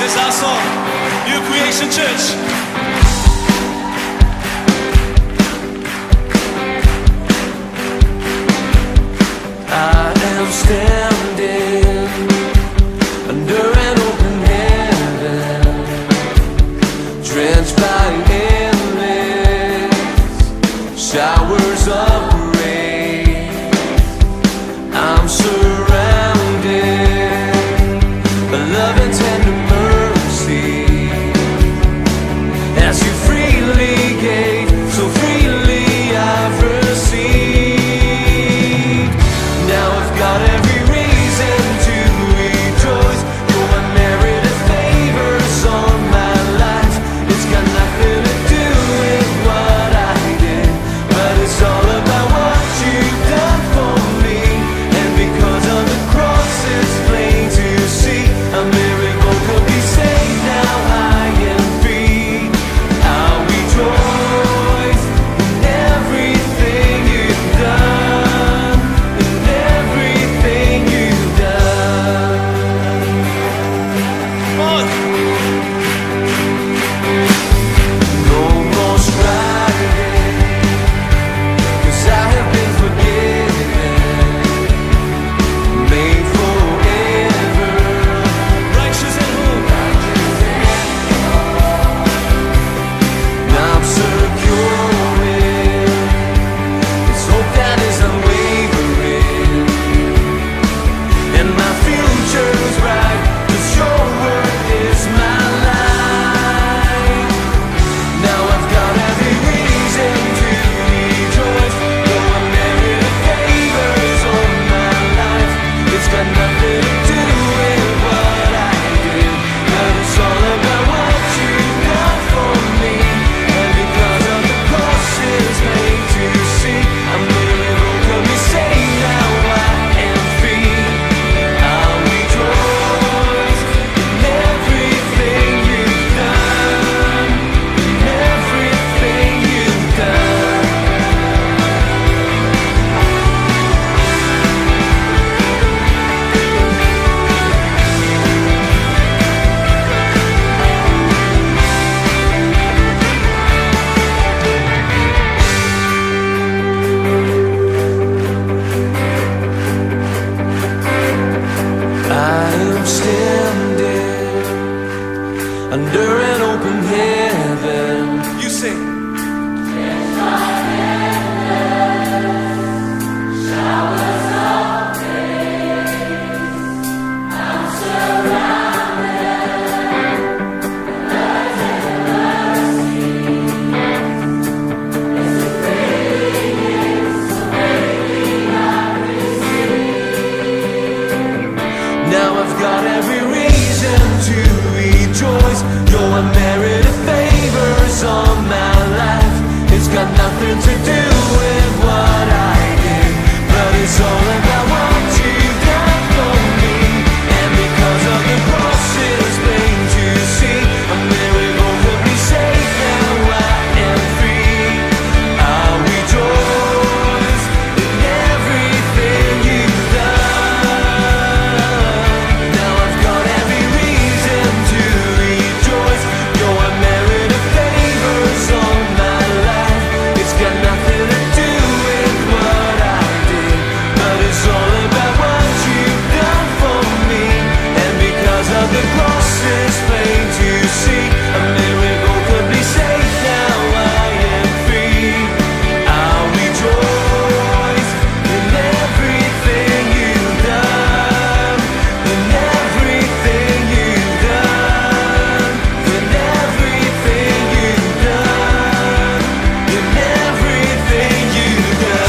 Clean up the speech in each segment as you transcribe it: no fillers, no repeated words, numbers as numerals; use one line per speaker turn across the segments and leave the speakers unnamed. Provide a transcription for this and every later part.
is our song. New Creation Church.
I am standing under an open heaven, drenched by endless showers of grace. I'm surrounded by love and tender mercy, as you freely gave, so freely I've received. Now I've got every reason to rejoice. Your unmerited favors on my life. It's got nothing to do with what I did, but it's all about what you've done for me. And because of the cross, it's plain to see a miracle could be saved. Now I am free. I'll rejoice in everything you've done, in everything you've done. No more striving, 'cause I have been forgiven, made forever,
Righteous and holy.
I'm secure in this hope that is unwavering, and my future's bright, 'cause your word is my life. Now I've got every reason to rejoice. Your unmerited favors on my life. It's got nothing to do with what I did, but it's all about what you've done for me. And because of the cross, it's made to see a miracle could be saved. Now I am free. I'll rejoice in everything you've done, in everything you've done. I am standing under an open heaven.
You sing.
Now I've got every reason to rejoice. Your unmerited favors on my life. It's got nothing to do with what I did, but it's all about what you've done for me. And because of the cross, it's plain to see a miracle could be saved. Now I am free. I'll rejoice in everything you've done. Now I've got every reason to rejoice. Your unmerited favors on my life. It's got nothing to do with what I did, but it's all about what you've done for me. And because of the cross, it's plain to see a miracle could be saved. Now I am free. I'll rejoice in everything you've done, in everything you've done, in everything you've done, in everything you've done.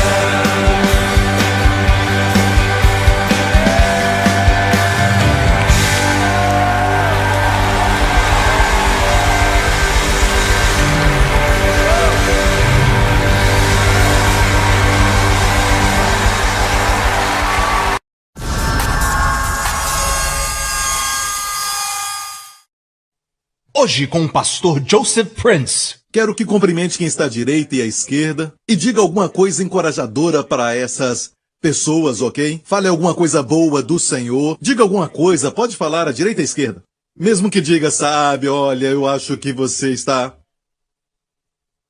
Hoje com o pastor Joseph Prince.
Quero que cumprimente quem está à direita e à esquerda e diga alguma coisa encorajadora para essas pessoas, ok? Fale alguma coisa boa do Senhor. Diga alguma coisa, pode falar à direita e à esquerda. Mesmo que diga, sabe, olha, eu acho que você está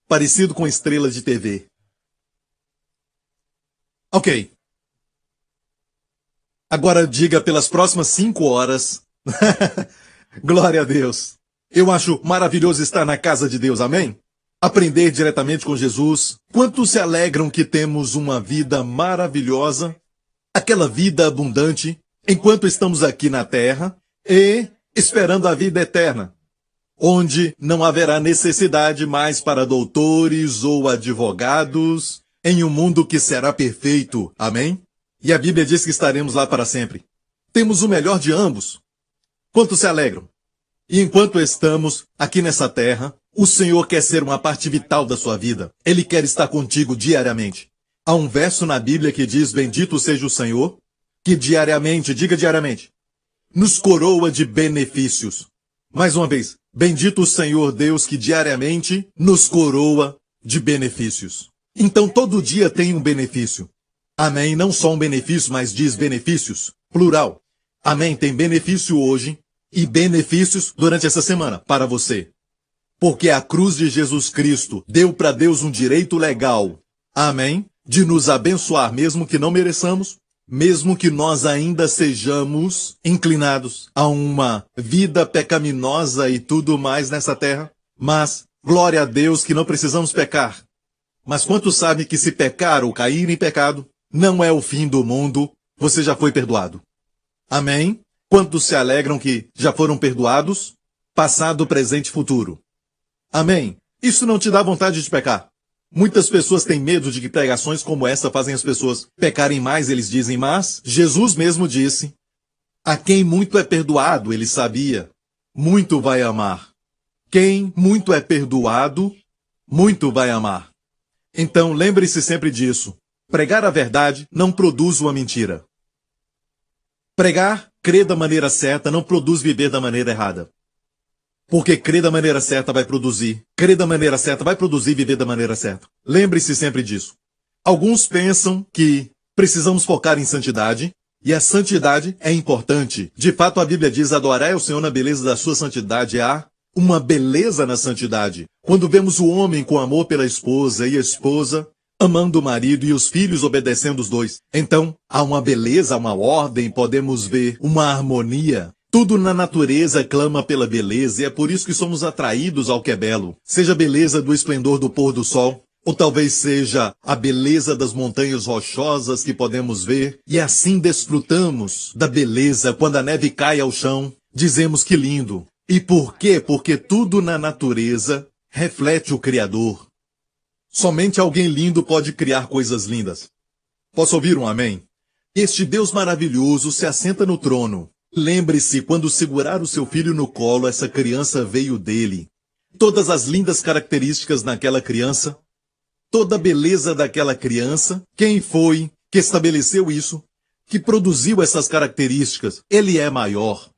parecido com estrela de TV. Ok. Agora diga pelas próximas 5 horas. Glória a Deus. Eu acho maravilhoso estar na casa de Deus, amém? Aprender diretamente com Jesus. Quantos se alegram que temos uma vida maravilhosa, aquela vida abundante, enquanto estamos aqui na terra e esperando a vida eterna, onde não haverá necessidade mais para doutores ou advogados, em um mundo que será perfeito, amém? E a Bíblia diz que estaremos lá para sempre. Temos o melhor de ambos. Quantos se alegram? E enquanto estamos aqui nessa terra, o Senhor quer ser uma parte vital da sua vida. Ele quer estar contigo diariamente. Há um verso na Bíblia que diz, bendito seja o Senhor, que diariamente, diga diariamente, nos coroa de benefícios. Mais uma vez, bendito o Senhor Deus que diariamente nos coroa de benefícios. Então todo dia tem um benefício. Amém? Não só um benefício, mas diz benefícios, plural. Amém? Tem benefício hoje e benefícios durante essa semana para você. Porque a cruz de Jesus Cristo deu para Deus um direito legal, amém? De nos abençoar, mesmo que não mereçamos, mesmo que nós ainda sejamos inclinados a uma vida pecaminosa e tudo mais nessa terra. Mas, glória a Deus que não precisamos pecar. Mas quantos sabem que se pecar ou cair em pecado, não é o fim do mundo, você já foi perdoado. Amém? Quantos se alegram que já foram perdoados? Passado, presente e futuro. Amém? Isso não te dá vontade de pecar. Muitas pessoas têm medo de que pregações como essa fazem as pessoas pecarem mais, eles dizem, mas Jesus mesmo disse, a quem muito é perdoado, ele sabia, muito vai amar. Quem muito é perdoado, muito vai amar. Então lembre-se sempre disso. Pregar a verdade não produz uma mentira. Pregar, crer da maneira certa, não produz viver da maneira errada. Porque crer da maneira certa vai produzir. Crer da maneira certa vai produzir viver da maneira certa. Lembre-se sempre disso. Alguns pensam que precisamos focar em santidade, e a santidade é importante. De fato, a Bíblia diz, adorai ao Senhor na beleza da sua santidade. Há uma beleza na santidade. Quando vemos o homem com amor pela esposa e a esposa amando o marido e os filhos obedecendo os dois. Então, há uma beleza, uma ordem, podemos ver uma harmonia. Tudo na natureza clama pela beleza e é por isso que somos atraídos ao que é belo. Seja a beleza do esplendor do pôr do sol, ou talvez seja a beleza das montanhas rochosas que podemos ver, e assim desfrutamos da beleza quando a neve cai ao chão, dizemos que lindo. E por quê? Porque tudo na natureza reflete o Criador. Somente alguém lindo pode criar coisas lindas. Posso ouvir um amém? Este Deus maravilhoso se assenta no trono. Lembre-se, quando segurar o seu filho no colo, essa criança veio dele. Todas as lindas características naquela criança, toda a beleza daquela criança, quem foi que estabeleceu isso, que produziu essas características? Ele é maior.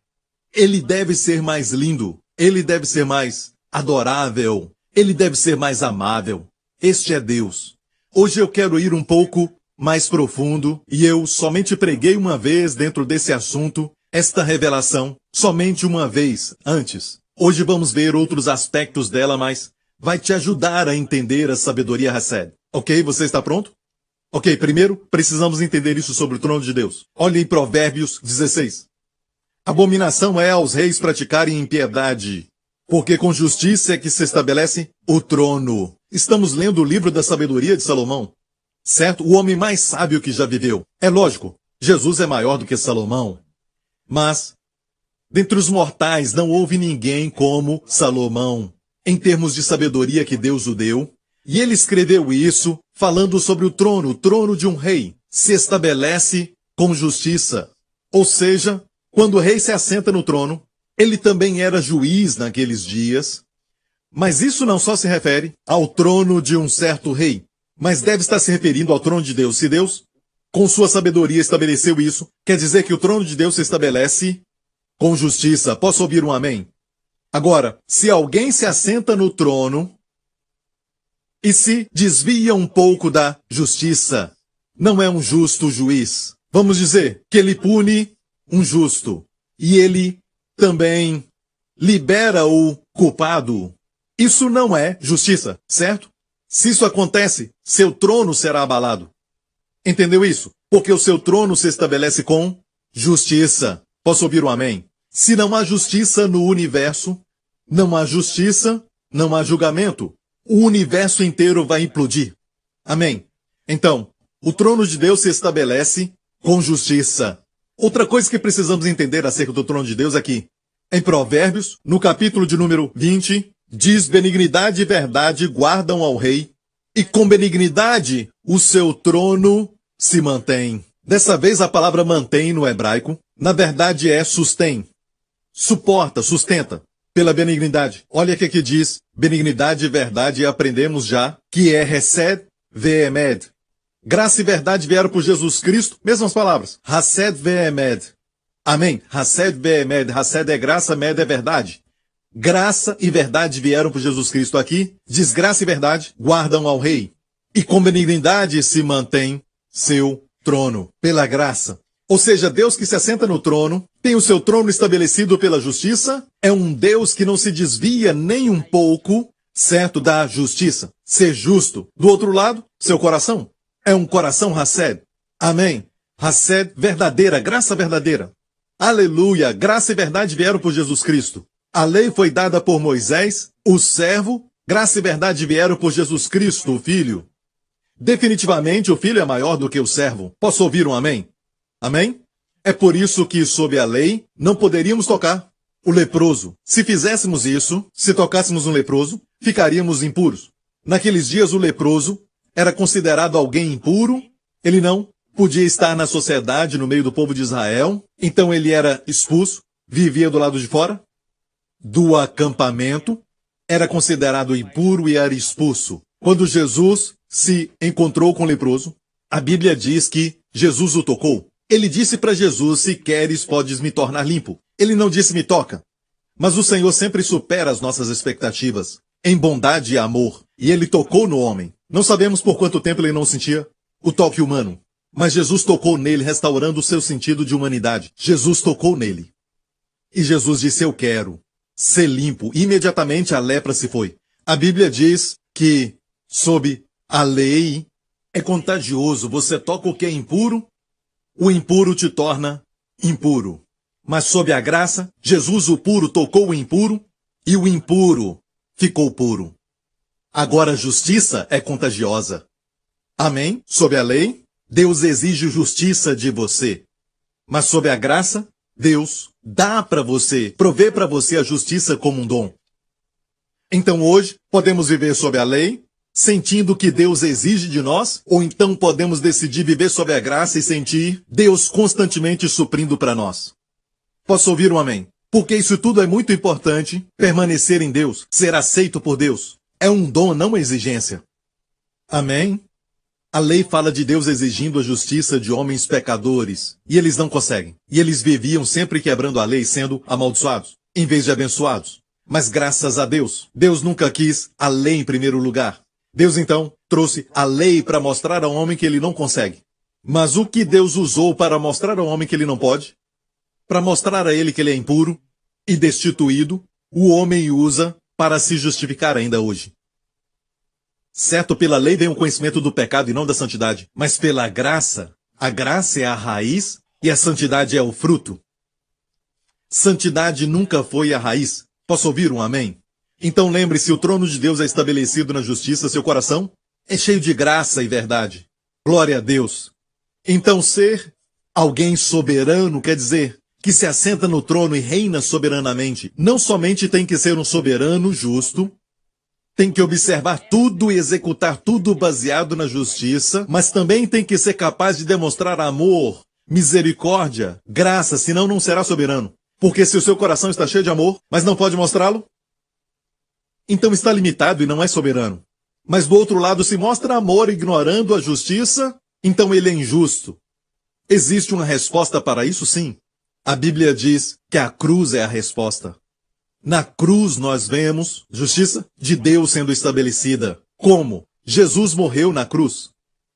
Ele deve ser mais lindo. Ele deve ser mais adorável. Ele deve ser mais amável. Este é Deus. Hoje eu quero ir um pouco mais profundo, e eu somente preguei uma vez dentro desse assunto, esta revelação, somente uma vez antes. Hoje vamos ver outros aspectos dela, mas vai te ajudar a entender a sabedoria Hesed. Ok? Você está pronto? Ok, primeiro, precisamos entender isso sobre o trono de Deus. Olhe em Provérbios 16. Abominação é aos reis praticarem impiedade, porque com justiça é que se estabelece o trono. Estamos lendo o livro da sabedoria de Salomão, certo? O homem mais sábio que já viveu. É lógico, Jesus é maior do que Salomão. Mas, dentre os mortais, não houve ninguém como Salomão, em termos de sabedoria que Deus o deu. E ele escreveu isso falando sobre o trono de um rei. Se estabelece com justiça. Ou seja, quando o rei se assenta no trono, ele também era juiz naqueles dias. Mas isso não só se refere ao trono de um certo rei, mas deve estar se referindo ao trono de Deus. Se Deus, com sua sabedoria, estabeleceu isso, quer dizer que o trono de Deus se estabelece com justiça. Posso ouvir um amém? Agora, se alguém se assenta no trono e se desvia um pouco da justiça, não é um justo juiz. Vamos dizer que ele pune um justo e ele também libera o culpado. Isso não é justiça, certo? Se isso acontece, seu trono será abalado. Entendeu isso? Porque o seu trono se estabelece com justiça. Posso ouvir um amém? Se não há justiça no universo, não há justiça, não há julgamento. O universo inteiro vai implodir. Amém? Então, o trono de Deus se estabelece com justiça. Outra coisa que precisamos entender acerca do trono de Deus é que, em Provérbios, no capítulo de número 20, diz: benignidade e verdade guardam ao rei, e com benignidade o seu trono se mantém. Dessa vez a palavra mantém no hebraico, na verdade é sustém. Suporta, sustenta, pela benignidade. Olha o que aqui diz, benignidade e verdade, e aprendemos já que é Hesed ve'emed. Graça e verdade vieram por Jesus Cristo, mesmas palavras. Hesed ve'emed. Amém? Hesed ve'emed. Hesed é graça, med é verdade. Graça e verdade vieram por Jesus Cristo aqui. Diz graça e verdade guardam ao rei. E com benignidade se mantém seu trono, pela graça. Ou seja, Deus que se assenta no trono, tem o seu trono estabelecido pela justiça, é um Deus que não se desvia nem um pouco, certo, da justiça. Ser justo. Do outro lado, seu coração. É um coração Hesed. Amém. Hesed verdadeira, graça verdadeira. Aleluia, graça e verdade vieram por Jesus Cristo. A lei foi dada por Moisés, o servo, graça e verdade vieram por Jesus Cristo, o Filho. Definitivamente o Filho é maior do que o servo. Posso ouvir um amém? Amém? É por isso que, sob a lei, não poderíamos tocar o leproso. Se fizéssemos isso, se tocássemos um leproso, ficaríamos impuros. Naqueles dias o leproso era considerado alguém impuro, ele não podia estar na sociedade, no meio do povo de Israel, então ele era expulso, vivia do lado de fora do acampamento, era considerado impuro e era expulso. Quando Jesus se encontrou com o leproso, a Bíblia diz que Jesus o tocou. Ele disse para Jesus: se queres, podes me tornar limpo. Ele não disse: me toca. Mas o Senhor sempre supera as nossas expectativas, em bondade e amor, e ele tocou no homem. Não sabemos por quanto tempo ele não sentia o toque humano, mas Jesus tocou nele, restaurando o seu sentido de humanidade. Jesus tocou nele. E Jesus disse: eu quero ser limpo. Imediatamente a lepra se foi. A Bíblia diz que, sob a lei, é contagioso. Você toca o que é impuro, o impuro te torna impuro. Mas sob a graça, Jesus o puro tocou o impuro, e o impuro ficou puro. Agora a justiça é contagiosa. Amém? Sob a lei, Deus exige justiça de você. Mas sob a graça, Deus dá para você, provê para você a justiça como um dom. Então hoje, podemos viver sob a lei, sentindo o que Deus exige de nós, ou então podemos decidir viver sob a graça e sentir Deus constantemente suprindo para nós. Posso ouvir um amém? Porque isso tudo é muito importante, permanecer em Deus, ser aceito por Deus. É um dom, não uma exigência. Amém? A lei fala de Deus exigindo a justiça de homens pecadores, e eles não conseguem. E eles viviam sempre quebrando a lei, sendo amaldiçoados, em vez de abençoados. Mas graças a Deus, Deus nunca quis a lei em primeiro lugar. Deus então trouxe a lei para mostrar ao homem que ele não consegue. Mas o que Deus usou para mostrar ao homem que ele não pode? Para mostrar a ele que ele é impuro e destituído, o homem usa para se justificar ainda hoje. Certo, pela lei vem o conhecimento do pecado e não da santidade. Mas pela graça, a graça é a raiz e a santidade é o fruto. Santidade nunca foi a raiz. Posso ouvir um amém? Então lembre-se, o trono de Deus é estabelecido na justiça, seu coração é cheio de graça e verdade. Glória a Deus. Então ser alguém soberano quer dizer que se assenta no trono e reina soberanamente. Não somente tem que ser um soberano justo, tem que observar tudo e executar tudo baseado na justiça, mas também tem que ser capaz de demonstrar amor, misericórdia, graça, senão não será soberano. Porque se o seu coração está cheio de amor, mas não pode mostrá-lo, então está limitado e não é soberano. Mas do outro lado, se mostra amor ignorando a justiça, então ele é injusto. Existe uma resposta para isso, sim. A Bíblia diz que a cruz é a resposta. Na cruz nós vemos justiça de Deus sendo estabelecida. Como? Jesus morreu na cruz.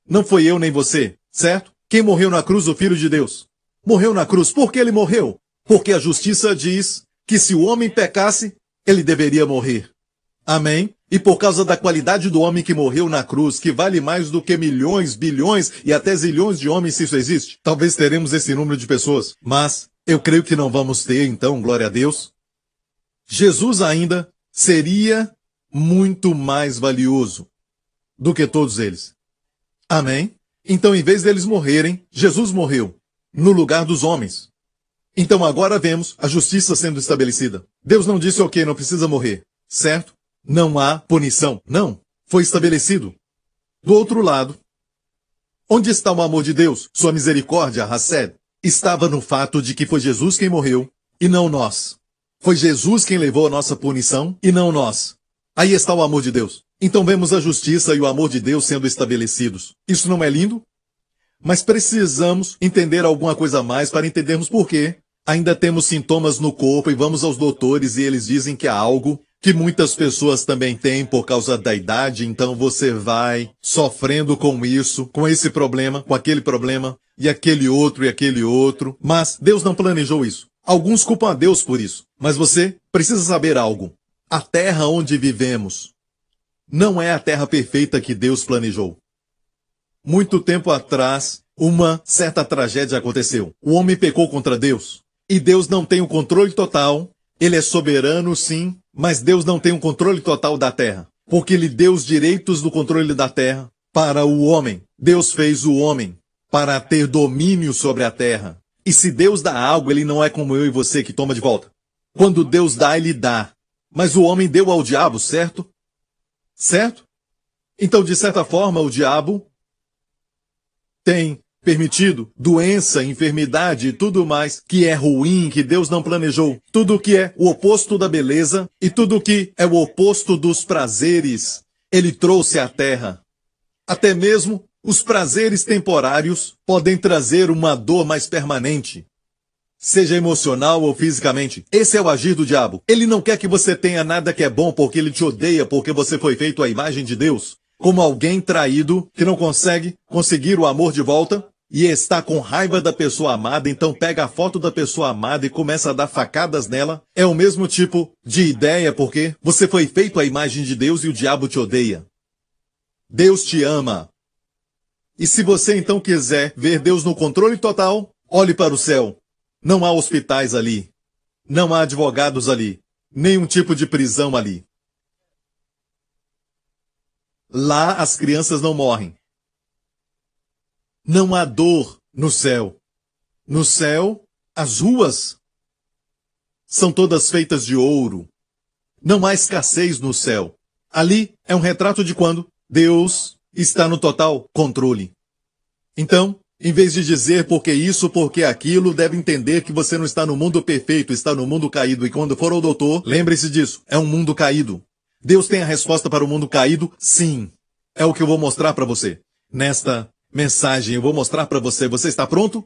Não foi eu nem você, certo? Quem morreu na cruz? O Filho de Deus. Morreu na cruz. Por que ele morreu? Porque a justiça diz que se o homem pecasse, ele deveria morrer. Amém? E por causa da qualidade do homem que morreu na cruz, que vale mais do que milhões, bilhões e até zilhões de homens, se isso existe, talvez teremos esse número de pessoas. Mas eu creio que não vamos ter, então, glória a Deus. Jesus ainda seria muito mais valioso do que todos eles. Amém? Então, em vez deles morrerem, Jesus morreu no lugar dos homens. Então agora vemos a justiça sendo estabelecida. Deus não disse, ok, não precisa morrer, certo? Não há punição. Não. Foi estabelecido. Do outro lado, onde está o amor de Deus? Sua misericórdia, Hesed, estava no fato de que foi Jesus quem morreu e não nós. Foi Jesus quem levou a nossa punição e não nós. Aí está o amor de Deus. Então vemos a justiça e o amor de Deus sendo estabelecidos. Isso não é lindo? Mas precisamos entender alguma coisa a mais para entendermos por quê. Ainda temos sintomas no corpo e vamos aos doutores e eles dizem que há algo que muitas pessoas também têm por causa da idade, então você vai sofrendo com isso, com esse problema, com aquele problema, e aquele outro, mas Deus não planejou isso. Alguns culpam a Deus por isso, mas você precisa saber algo. A terra onde vivemos não é a terra perfeita que Deus planejou. Muito tempo atrás, uma certa tragédia aconteceu. O homem pecou contra Deus, e Deus não tem o controle total. Ele é soberano, sim, mas Deus não tem um controle total da terra, porque Ele deu os direitos do controle da terra para o homem. Deus fez o homem para ter domínio sobre a terra. E se Deus dá algo, Ele não é como eu e você que toma de volta. Quando Deus dá, Ele dá. Mas o homem deu ao diabo, certo? Certo? Então, de certa forma, o diabo tem permitido doença, enfermidade e tudo mais que é ruim, que Deus não planejou. Tudo que é o oposto da beleza e tudo que é o oposto dos prazeres, Ele trouxe à terra. Até mesmo os prazeres temporários podem trazer uma dor mais permanente, seja emocional ou fisicamente. Esse é o agir do diabo. Ele não quer que você tenha nada que é bom porque ele te odeia, porque você foi feito à imagem de Deus. Como alguém traído que não conseguir o amor de volta e está com raiva da pessoa amada, então pega a foto da pessoa amada e começa a dar facadas nela. É o mesmo tipo de ideia porque você foi feito à imagem de Deus e o diabo te odeia. Deus te ama. E se você então quiser ver Deus no controle total, olhe para o céu. Não há hospitais ali. Não há advogados ali. Nenhum tipo de prisão ali. Lá as crianças não morrem. Não há dor no céu. No céu, as ruas são todas feitas de ouro. Não há escassez no céu. Ali é um retrato de quando Deus está no total controle. Então, em vez de dizer porque isso, porque aquilo, deve entender que você não está no mundo perfeito, está no mundo caído. E quando for ao doutor, lembre-se disso. É um mundo caído. Deus tem a resposta para o mundo caído? Sim. É o que eu vou mostrar para você. Nesta mensagem eu vou mostrar para você. Você está pronto?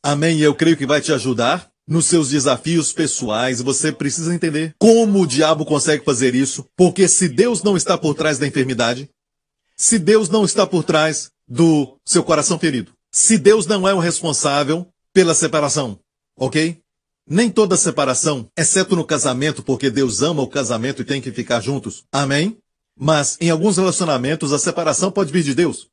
Amém. E eu creio que vai te ajudar nos seus desafios pessoais. Você precisa entender como o diabo consegue fazer isso. Porque se Deus não está por trás da enfermidade, se Deus não está por trás do seu coração ferido, se Deus não é o responsável pela separação, ok? Nem toda separação, exceto no casamento, porque Deus ama o casamento e tem que ficar juntos. Amém? Mas em alguns relacionamentos a separação pode vir de Deus,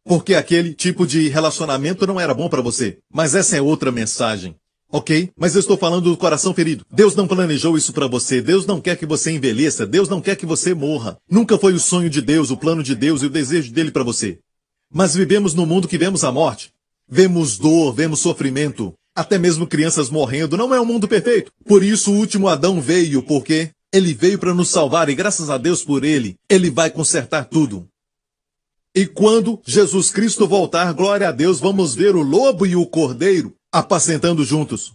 porque aquele tipo de relacionamento não era bom para você. Mas essa é outra mensagem, ok? Mas eu estou falando do coração ferido. Deus não planejou isso para você. Deus não quer que você envelheça. Deus não quer que você morra. Nunca foi o sonho de Deus, o plano de Deus e o desejo dele para você. Mas vivemos num mundo que vemos a morte. Vemos dor, vemos sofrimento. Até mesmo crianças morrendo. Não é um mundo perfeito. Por isso o último Adão veio, porque ele veio para nos salvar e graças a Deus por ele, ele vai consertar tudo. E quando Jesus Cristo voltar, glória a Deus, vamos ver o lobo e o cordeiro apacentando juntos.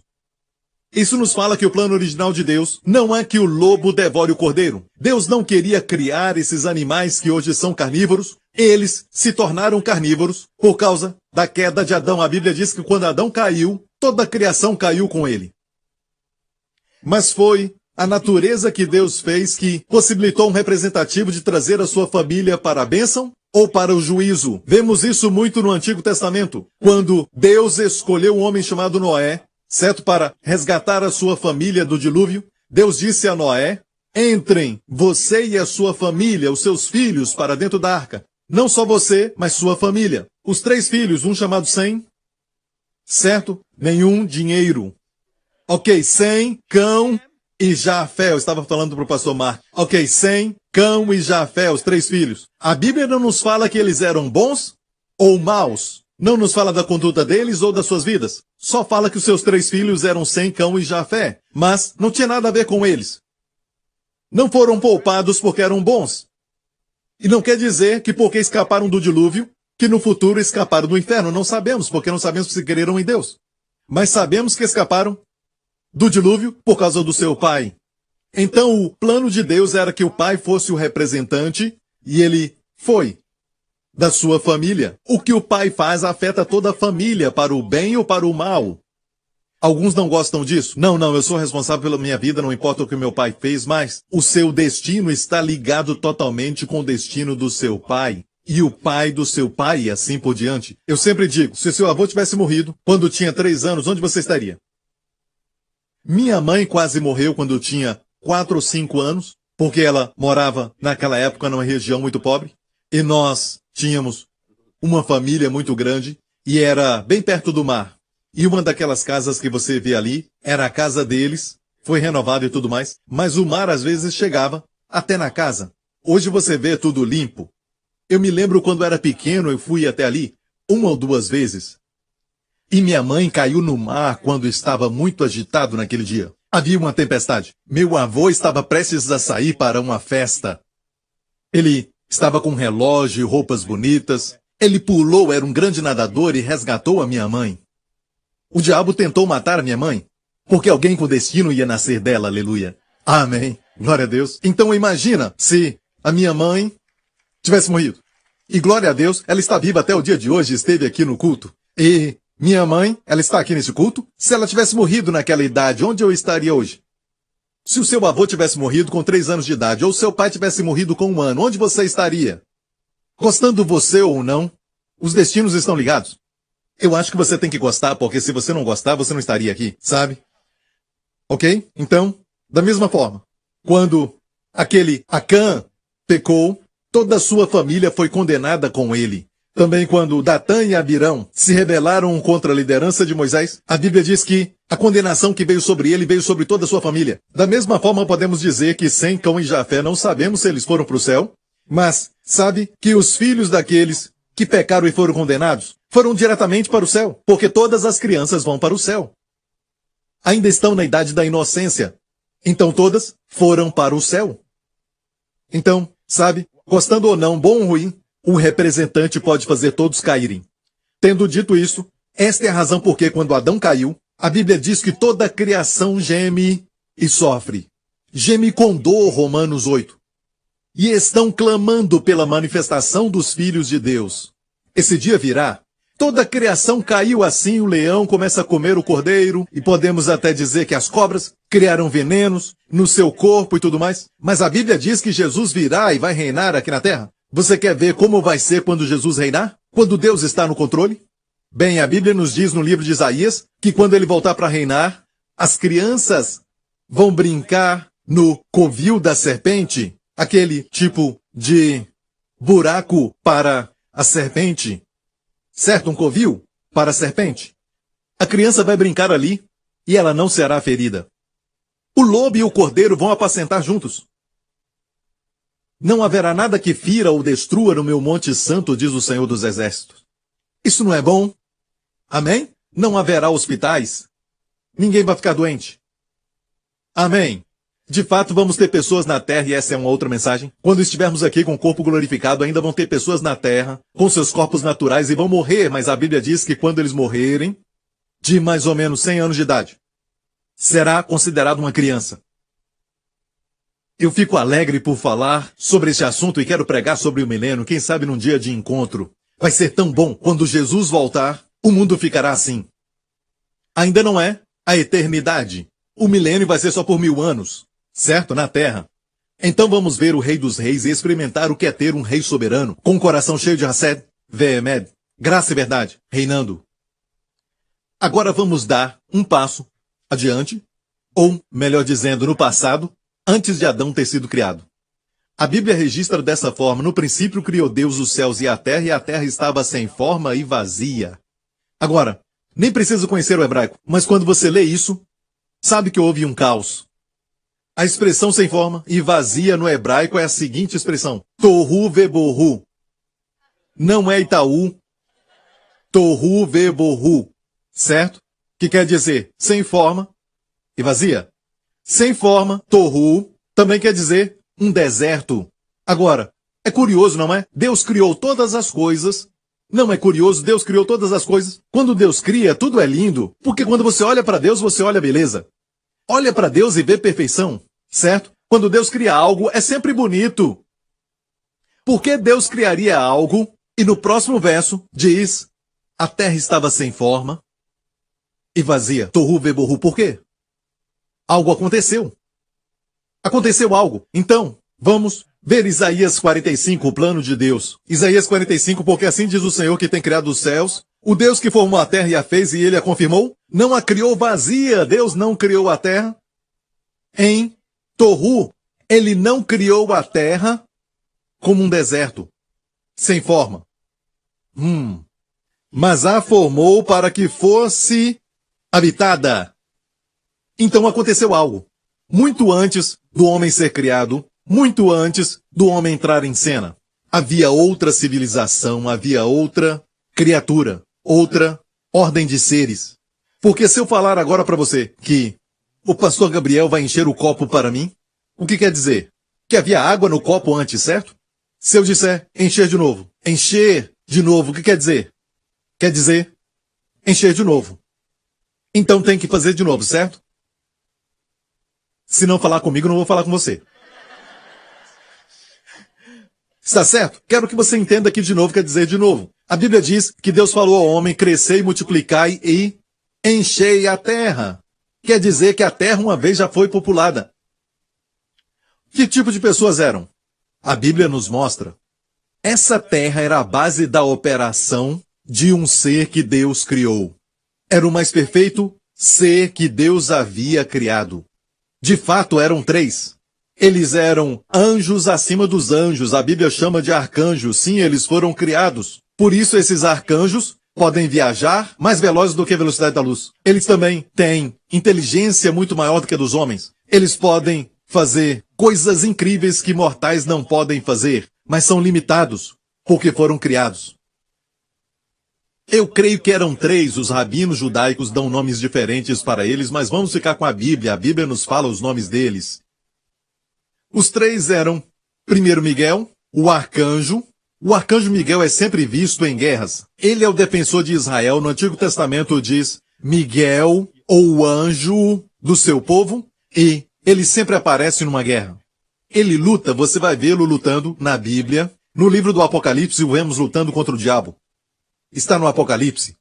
Isso nos fala que o plano original de Deus não é que o lobo devore o cordeiro. Deus não queria criar esses animais que hoje são carnívoros. Eles se tornaram carnívoros por causa da queda de Adão. A Bíblia diz que quando Adão caiu, toda a criação caiu com ele. Mas foi a natureza que Deus fez que possibilitou um representativo de trazer a sua família para a bênção ou para o juízo. Vemos isso muito no Antigo Testamento, quando Deus escolheu um homem chamado Noé, certo? Para resgatar a sua família do dilúvio, Deus disse a Noé, entrem, você e a sua família, os seus filhos, para dentro da arca. Não só você, mas sua família. Os 3 filhos, um chamado Sem, certo? Nenhum dinheiro. Ok, Sem, Cão e Jafé. Eu estava falando para o pastor Mark. Ok, Sem, Cão e Jafé, os 3 filhos. A Bíblia não nos fala que eles eram bons ou maus. Não nos fala da conduta deles ou das suas vidas. Só fala que os seus 3 filhos eram Sem, Cão e Jafé. Mas não tinha nada a ver com eles. Não foram poupados porque eram bons. E não quer dizer que porque escaparam do dilúvio, que no futuro escaparam do inferno. Não sabemos, porque não sabemos se creram em Deus. Mas sabemos que escaparam do dilúvio por causa do seu pai. Então o plano de Deus era que o pai fosse o representante, e ele foi, da sua família. O que o pai faz afeta toda a família, para o bem ou para o mal. Alguns não gostam disso. Não, eu sou responsável pela minha vida, não importa o que meu pai fez, mas o seu destino está ligado totalmente com o destino do seu pai. E o pai do seu pai, e assim por diante. Eu sempre digo, se seu avô tivesse morrido quando tinha 3 anos, onde você estaria? Minha mãe quase morreu quando eu tinha 4 ou 5 anos, porque ela morava naquela época numa região muito pobre, e nós tínhamos uma família muito grande, e era bem perto do mar. E uma daquelas casas que você vê ali era a casa deles, foi renovada e tudo mais, mas o mar às vezes chegava até na casa. Hoje você vê tudo limpo. Eu me lembro quando era pequeno, eu fui até ali 1 ou 2 vezes. E minha mãe caiu no mar quando estava muito agitado naquele dia. Havia uma tempestade. Meu avô estava prestes a sair para uma festa. Ele estava com um relógio e roupas bonitas. Ele pulou, era um grande nadador e resgatou a minha mãe. O diabo tentou matar a minha mãe, porque alguém com destino ia nascer dela, aleluia. Amém. Glória a Deus. Então imagina se a minha mãe tivesse morrido. E glória a Deus, ela está viva até o dia de hoje, esteve aqui no culto. E minha mãe, ela está aqui nesse culto. Se ela tivesse morrido naquela idade, onde eu estaria hoje? Se o seu avô tivesse morrido com 3 anos de idade, ou seu pai tivesse morrido com 1 ano, onde você estaria? Gostando você ou não, os destinos estão ligados. Eu acho que você tem que gostar, porque se você não gostar, você não estaria aqui, sabe? Ok? Então, da mesma forma, quando aquele Acã pecou, toda a sua família foi condenada com ele. Também quando Datã e Abirão se rebelaram contra a liderança de Moisés, a Bíblia diz que a condenação que veio sobre ele veio sobre toda a sua família. Da mesma forma, podemos dizer que Sem, Cão e Jafé, não sabemos se eles foram para o céu, mas sabe que os filhos daqueles que pecaram e foram condenados foram diretamente para o céu, porque todas as crianças vão para o céu. Ainda estão na idade da inocência. Então todas foram para o céu. Então, sabe, gostando ou não, bom ou ruim, o representante pode fazer todos caírem. Tendo dito isso, esta é a razão porque quando Adão caiu, a Bíblia diz que toda a criação geme e sofre. Geme com dor, Romanos 8. E estão clamando pela manifestação dos filhos de Deus. Esse dia virá. Toda a criação caiu assim, o leão começa a comer o cordeiro, e podemos até dizer que as cobras criaram venenos no seu corpo e tudo mais. Mas a Bíblia diz que Jesus virá e vai reinar aqui na terra. Você quer ver como vai ser quando Jesus reinar? Quando Deus está no controle? Bem, a Bíblia nos diz no livro de Isaías que quando ele voltar para reinar, as crianças vão brincar no covil da serpente, aquele tipo de buraco para a serpente. Certo? Um covil para a serpente. A criança vai brincar ali e ela não será ferida. O lobo e o cordeiro vão apacentar juntos. Não haverá nada que fira ou destrua no meu monte santo, diz o Senhor dos Exércitos. Isso não é bom? Amém? Não haverá hospitais. Ninguém vai ficar doente. Amém. De fato, vamos ter pessoas na terra, e essa é uma outra mensagem. Quando estivermos aqui com o corpo glorificado, ainda vão ter pessoas na terra, com seus corpos naturais, e vão morrer, mas a Bíblia diz que quando eles morrerem, de mais ou menos 100 anos de idade, será considerado uma criança. Eu fico alegre por falar sobre esse assunto e quero pregar sobre o milênio, quem sabe num dia de encontro. Vai ser tão bom, quando Jesus voltar, o mundo ficará assim. Ainda não é a eternidade. O milênio vai ser só por 1000 anos. Certo? Na terra. Então vamos ver o Rei dos Reis e experimentar o que é ter um rei soberano, com um coração cheio de Hased, Ve'emed, graça e verdade, reinando. Agora vamos dar um passo adiante, ou, melhor dizendo, no passado, antes de Adão ter sido criado. A Bíblia registra dessa forma: no princípio criou Deus os céus e a terra estava sem forma e vazia. Agora, nem precisa conhecer o hebraico, mas quando você lê isso, sabe que houve um caos. A expressão sem forma e vazia no hebraico é a seguinte expressão: tohu vebohu. Não é Itaú. Tohu vebohu. Certo? Que quer dizer sem forma e vazia. Sem forma, tohu, também quer dizer um deserto. Agora, é curioso, não é? Deus criou todas as coisas. Não é curioso? Deus criou todas as coisas. Quando Deus cria, tudo é lindo. Porque quando você olha para Deus, você olha a beleza. Olha para Deus e vê perfeição. Certo? Quando Deus cria algo, é sempre bonito. Por que Deus criaria algo e no próximo verso diz: a terra estava sem forma e vazia? Tohu vebohu. Por quê? Algo aconteceu. Aconteceu algo. Então, vamos ver Isaías 45, o plano de Deus. Isaías 45, porque assim diz o Senhor que tem criado os céus, o Deus que formou a terra e a fez e ele a confirmou, não a criou vazia. Deus não criou a terra em Tohu. Ele não criou a terra como um deserto, sem forma. Mas a formou para que fosse habitada. Então aconteceu algo. Muito antes do homem ser criado, muito antes do homem entrar em cena, havia outra civilização, havia outra criatura, outra ordem de seres. Porque se eu falar agora para você que o pastor Gabriel vai encher o copo para mim, o que quer dizer? Que havia água no copo antes, certo? Se eu disser encher de novo, o que quer dizer? Quer dizer encher de novo. Então tem que fazer de novo, certo? Se não falar comigo, não vou falar com você. Está certo? Quero que você entenda que de novo quer dizer de novo. A Bíblia diz que Deus falou ao homem: crescei, multiplicai e enchei a terra. Quer dizer que a terra uma vez já foi populada. Que tipo de pessoas eram? A Bíblia nos mostra. Essa terra era a base da operação de um ser que Deus criou. Era o mais perfeito ser que Deus havia criado. De fato, eram 3. Eles eram anjos acima dos anjos. A Bíblia chama de arcanjos. Sim, eles foram criados. Por isso, esses arcanjos podem viajar mais velozes do que a velocidade da luz. Eles também têm inteligência muito maior do que a dos homens. Eles podem fazer coisas incríveis que mortais não podem fazer, mas são limitados, porque foram criados. Eu creio que eram 3, os rabinos judaicos dão nomes diferentes para eles, mas vamos ficar com a Bíblia nos fala os nomes deles. Os 3 eram, primeiro Miguel, o arcanjo. O arcanjo Miguel é sempre visto em guerras. Ele é o defensor de Israel. No Antigo Testamento diz Miguel, ou o anjo do seu povo, e ele sempre aparece numa guerra. Ele luta, você vai vê-lo lutando na Bíblia. No livro do Apocalipse, o vemos lutando contra o diabo. Está no Apocalipse.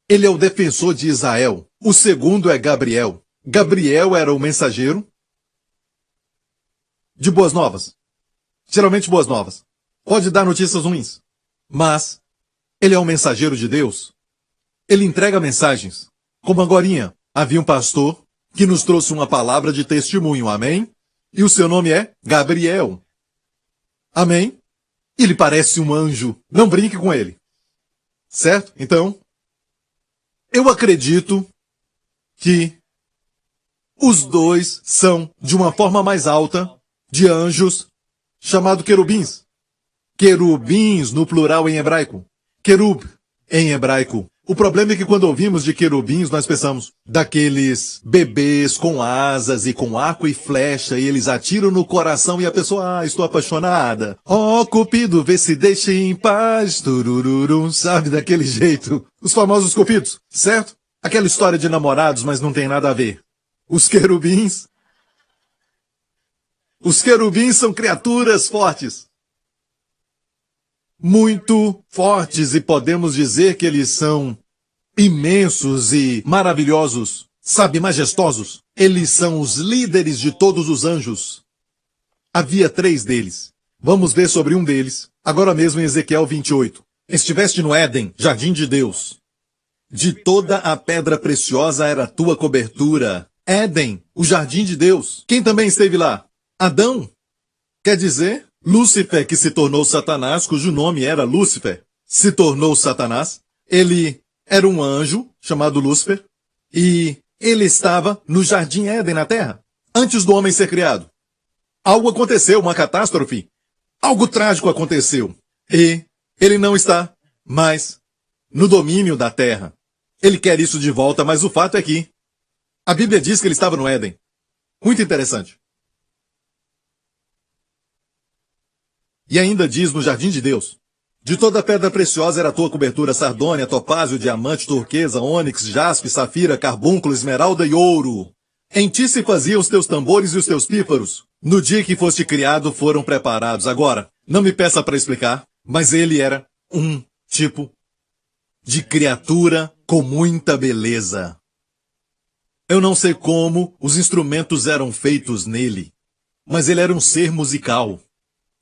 Ele é o defensor de Israel. O segundo é Gabriel. Gabriel era o mensageiro de boas novas. Geralmente boas novas. Pode dar notícias ruins. Mas ele é o mensageiro de Deus. Ele entrega mensagens. Como agorinha, havia um pastor que nos trouxe uma palavra de testemunho. Amém? E o seu nome é Gabriel. Amém? Ele parece um anjo. Não brinque com ele. Certo? Então, eu acredito que os 2 são, de uma forma mais alta, de anjos, chamado querubins. Querubins no plural em hebraico. Querub em hebraico. O problema é que quando ouvimos de querubins, nós pensamos daqueles bebês com asas e com arco e flecha, e eles atiram no coração e a pessoa, estou apaixonada. Oh, Cupido, vê se deixa em paz, turururum, sabe, daquele jeito. Os famosos cupidos, certo? Aquela história de namorados, mas não tem nada a ver. Os querubins são criaturas fortes. Muito fortes, e podemos dizer que eles são imensos e maravilhosos, sabe, majestosos. Eles são os líderes de todos os anjos. Havia 3 deles. Vamos ver sobre um deles, agora mesmo em Ezequiel 28. Estiveste no Éden, jardim de Deus. De toda a pedra preciosa era a tua cobertura. Éden, o jardim de Deus. Quem também esteve lá? Adão. Quer dizer, Lúcifer, que se tornou Satanás, cujo nome era Lúcifer, se tornou Satanás. Ele era um anjo chamado Lúcifer e ele estava no jardim Éden na terra, antes do homem ser criado. Algo aconteceu, uma catástrofe. Algo trágico aconteceu. E ele não está mais no domínio da terra. Ele quer isso de volta, mas o fato é que a Bíblia diz que ele estava no Éden. Muito interessante. E ainda diz no jardim de Deus: de toda pedra preciosa era a tua cobertura, sardônia, topázio, diamante, turquesa, ônix, jaspe, safira, carbúnculo, esmeralda e ouro. Em ti se faziam os teus tambores e os teus pífaros. No dia que foste criado foram preparados. Agora, não me peça para explicar, mas ele era um tipo de criatura com muita beleza. Eu não sei como os instrumentos eram feitos nele, mas ele era um ser musical.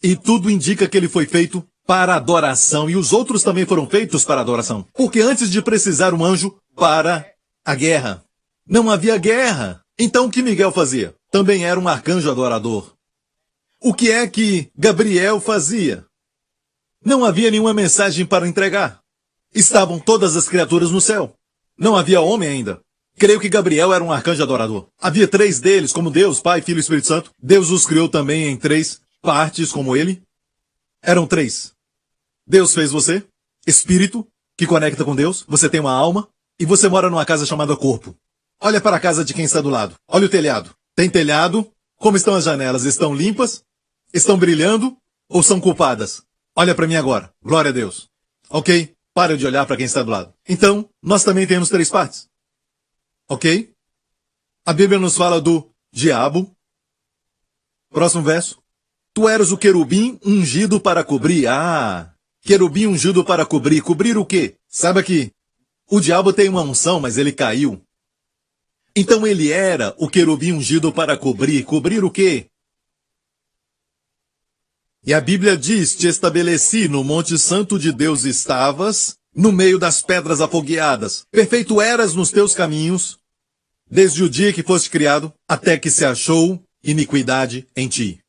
E tudo indica que ele foi feito para adoração, e os outros também foram feitos para adoração. Porque antes de precisar um anjo para a guerra, não havia guerra. Então o que Miguel fazia? Também era um arcanjo adorador. O que é que Gabriel fazia? Não havia nenhuma mensagem para entregar. Estavam todas as criaturas no céu. Não havia homem ainda. Creio que Gabriel era um arcanjo adorador. Havia 3 deles, como Deus, Pai, Filho e Espírito Santo. Deus os criou também em 3 partes, como ele. Eram 3. Deus fez você, espírito, que conecta com Deus. Você tem uma alma e você mora numa casa chamada corpo. Olha para a casa de quem está do lado. Olha o telhado. Tem telhado? Como estão as janelas? Estão limpas? Estão brilhando? Ou são culpadas? Olha para mim agora. Glória a Deus. Ok? Para de olhar para quem está do lado. Então, nós também temos 3 partes. Ok? A Bíblia nos fala do diabo. Próximo verso. Tu eras o querubim ungido para cobrir. Querubim ungido para cobrir. Cobrir o quê? Sabe que o diabo tem uma unção, mas ele caiu. Então ele era o querubim ungido para cobrir. Cobrir o quê? E a Bíblia diz: te estabeleci no monte santo de Deus estavas, no meio das pedras afogueadas. Perfeito eras nos teus caminhos, desde o dia que foste criado, até que se achou iniquidade em ti.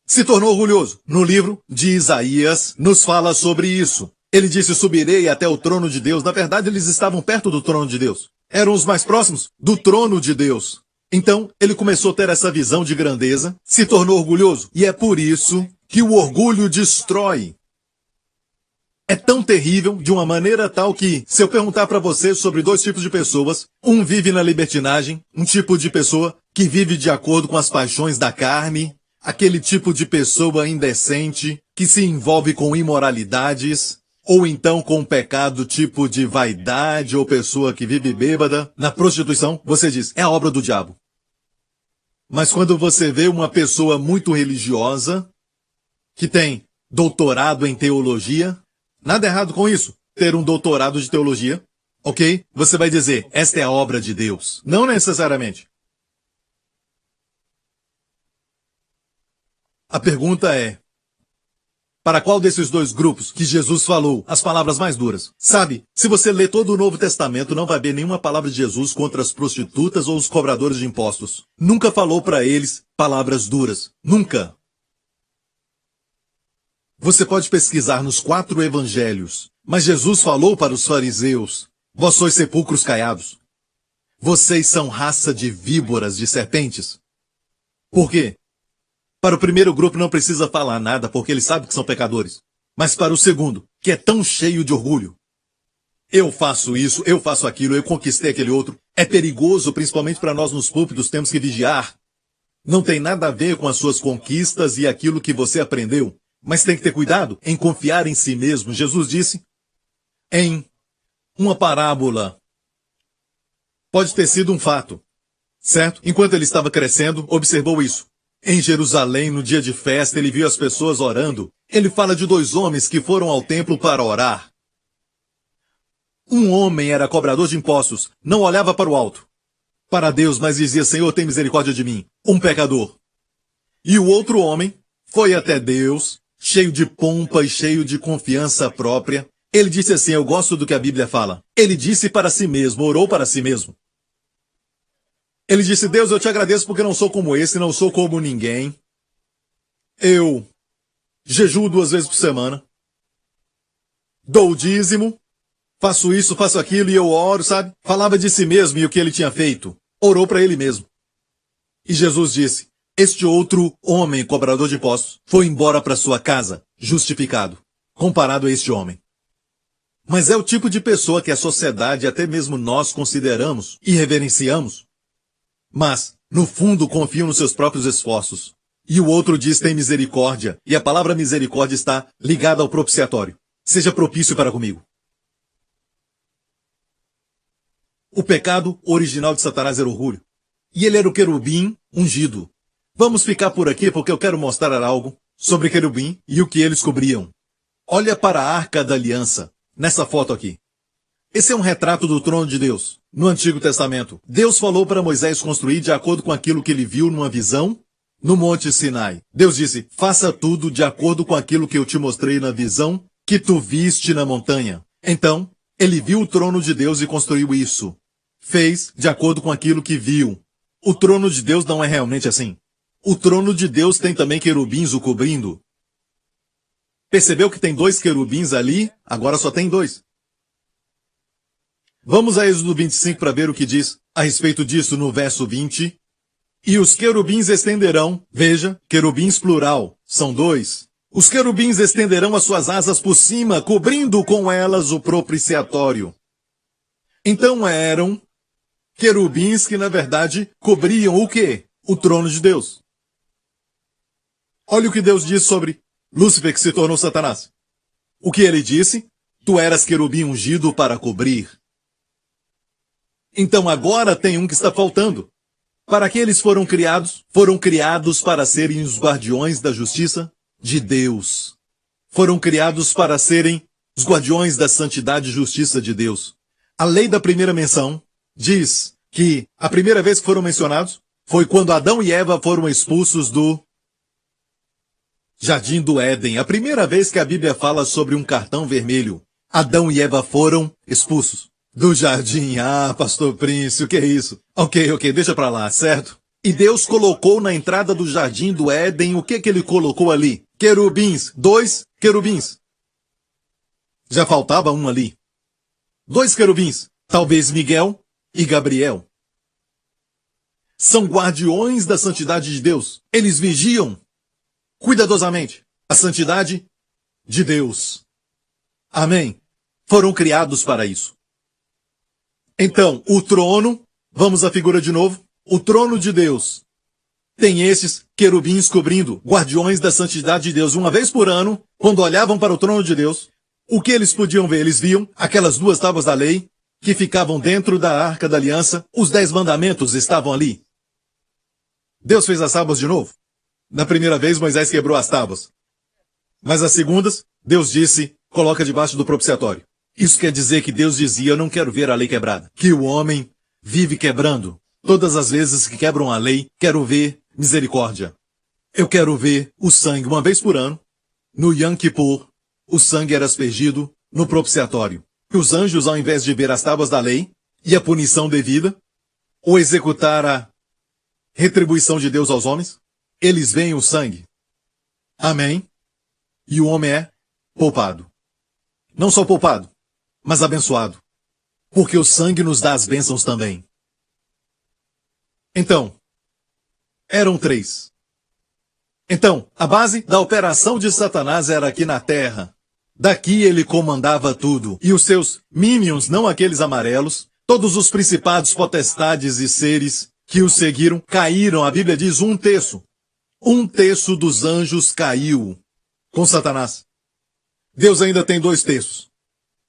Se tornou orgulhoso. No livro de Isaías, nos fala sobre isso. Ele disse: subirei até o trono de Deus. Na verdade, eles estavam perto do trono de Deus. Eram os mais próximos do trono de Deus. Então, ele começou a ter essa visão de grandeza, se tornou orgulhoso. E é por isso que o orgulho destrói. É tão terrível, de uma maneira tal que, se eu perguntar para você sobre 2 tipos de pessoas, um vive na libertinagem, um tipo de pessoa que vive de acordo com as paixões da carne, aquele tipo de pessoa indecente, que se envolve com imoralidades, ou então com pecado tipo de vaidade, ou pessoa que vive bêbada. Na prostituição, você diz: é a obra do diabo. Mas quando você vê uma pessoa muito religiosa, que tem doutorado em teologia, nada errado com isso, ter um doutorado de teologia, ok? Você vai dizer: esta é a obra de Deus. Não necessariamente. A pergunta é: para qual desses 2 grupos que Jesus falou as palavras mais duras? Sabe, se você ler todo o Novo Testamento, não vai ver nenhuma palavra de Jesus contra as prostitutas ou os cobradores de impostos. Nunca falou para eles palavras duras. Nunca. Você pode pesquisar nos 4 evangelhos, mas Jesus falou para os fariseus: vós sois sepulcros caiados. Vocês são raça de víboras, de serpentes. Por quê? Para o primeiro grupo não precisa falar nada, porque eles sabem que são pecadores. Mas para o segundo, que é tão cheio de orgulho: eu faço isso, eu faço aquilo, eu conquistei aquele outro. É perigoso, principalmente para nós nos púlpitos, temos que vigiar. Não tem nada a ver com as suas conquistas e aquilo que você aprendeu. Mas tem que ter cuidado em confiar em si mesmo. Jesus disse em uma parábola. Pode ter sido um fato, certo? Enquanto ele estava crescendo, observou isso. Em Jerusalém, no dia de festa, ele viu as pessoas orando. Ele fala de 2 homens que foram ao templo para orar. Um homem era cobrador de impostos, não olhava para o alto, para Deus, mas dizia: Senhor, tem misericórdia de mim, um pecador. E o outro homem foi até Deus, cheio de pompa e cheio de confiança própria, Ele disse assim, eu gosto do que a Bíblia fala. Ele disse para si mesmo, orou para si mesmo. Ele disse, Deus, eu te agradeço porque não sou como esse, não sou como ninguém. Eu jejuo 2 vezes por semana. Dou o dízimo. Faço isso, faço aquilo e eu oro, sabe? Falava de si mesmo e o que ele tinha feito. Orou para ele mesmo. E Jesus disse, este outro homem, cobrador de impostos, foi embora para sua casa, justificado, comparado a este homem. Mas é o tipo de pessoa que a sociedade, até mesmo nós, consideramos e reverenciamos. Mas, no fundo, confiam nos seus próprios esforços. E o outro diz, tem misericórdia, e a palavra misericórdia está ligada ao propiciatório. Seja propício para comigo. O pecado original de Satanás era orgulho. E ele era o querubim ungido. Vamos ficar por aqui porque eu quero mostrar algo sobre querubim e o que eles cobriam. Olha para a Arca da Aliança, nessa foto aqui. Esse é um retrato do trono de Deus, no Antigo Testamento. Deus falou para Moisés construir de acordo com aquilo que ele viu numa visão no Monte Sinai. Deus disse, faça tudo de acordo com aquilo que eu te mostrei na visão que tu viste na montanha. Então, ele viu o trono de Deus e construiu isso. Fez de acordo com aquilo que viu. O trono de Deus não é realmente assim. O trono de Deus tem também querubins o cobrindo. Percebeu que tem 2 querubins ali? Agora só tem 2. Vamos a Êxodo 25 para ver o que diz a respeito disso no verso 20. E os querubins estenderão, veja, querubins plural, são 2. Os querubins estenderão as suas asas por cima, cobrindo com elas o propiciatório. Então eram querubins que, na verdade, cobriam o quê? O trono de Deus. Olha o que Deus diz sobre Lúcifer, que se tornou Satanás. O que ele disse? Tu eras querubim ungido para cobrir. Então agora tem um que está faltando. Para que eles foram criados? Foram criados para serem os guardiões da justiça de Deus. Foram criados para serem os guardiões da santidade e justiça de Deus. A lei da primeira menção diz que a primeira vez que foram mencionados foi quando Adão e Eva foram expulsos do Jardim do Éden. A primeira vez que a Bíblia fala sobre um cartão vermelho. Adão e Eva foram expulsos do jardim. Ah, pastor Príncipe, o que é isso? Ok, deixa pra lá, certo? E Deus colocou na entrada do Jardim do Éden, o que ele colocou ali? Querubins, 2 querubins. Já faltava um ali. 2 querubins, talvez Miguel e Gabriel. São guardiões da santidade de Deus. Eles vigiam cuidadosamente a santidade de Deus. Amém? Foram criados para isso. Então, o trono, vamos à figura de novo, o trono de Deus tem esses querubins cobrindo, guardiões da santidade de Deus. Uma vez por ano, quando olhavam para o trono de Deus, o que eles podiam ver? Eles viam aquelas 2 tábuas da lei que ficavam dentro da Arca da Aliança. Os 10 mandamentos estavam ali. Deus fez as tábuas de novo. Na primeira vez, Moisés quebrou as tábuas. Mas as segundas, Deus disse, coloca debaixo do propiciatório. Isso quer dizer que Deus dizia, eu não quero ver a lei quebrada. Que o homem vive quebrando. Todas as vezes que quebram a lei, quero ver misericórdia. Eu quero ver o sangue. Uma vez por ano, no Yom Kippur, o sangue era aspergido no propiciatório. E os anjos, ao invés de ver as tábuas da lei e a punição devida, ou executar a retribuição de Deus aos homens, eles veem o sangue. Amém? E o homem é poupado. Não só poupado, mas abençoado. Porque o sangue nos dá as bênçãos também. Então, eram 3. Então, a base da operação de Satanás era aqui na terra. Daqui ele comandava tudo. E os seus minions, não aqueles amarelos, todos os principados, potestades e seres que o seguiram, caíram. A Bíblia diz 1/3. 1/3 dos anjos caiu com Satanás. Deus ainda tem 2/3.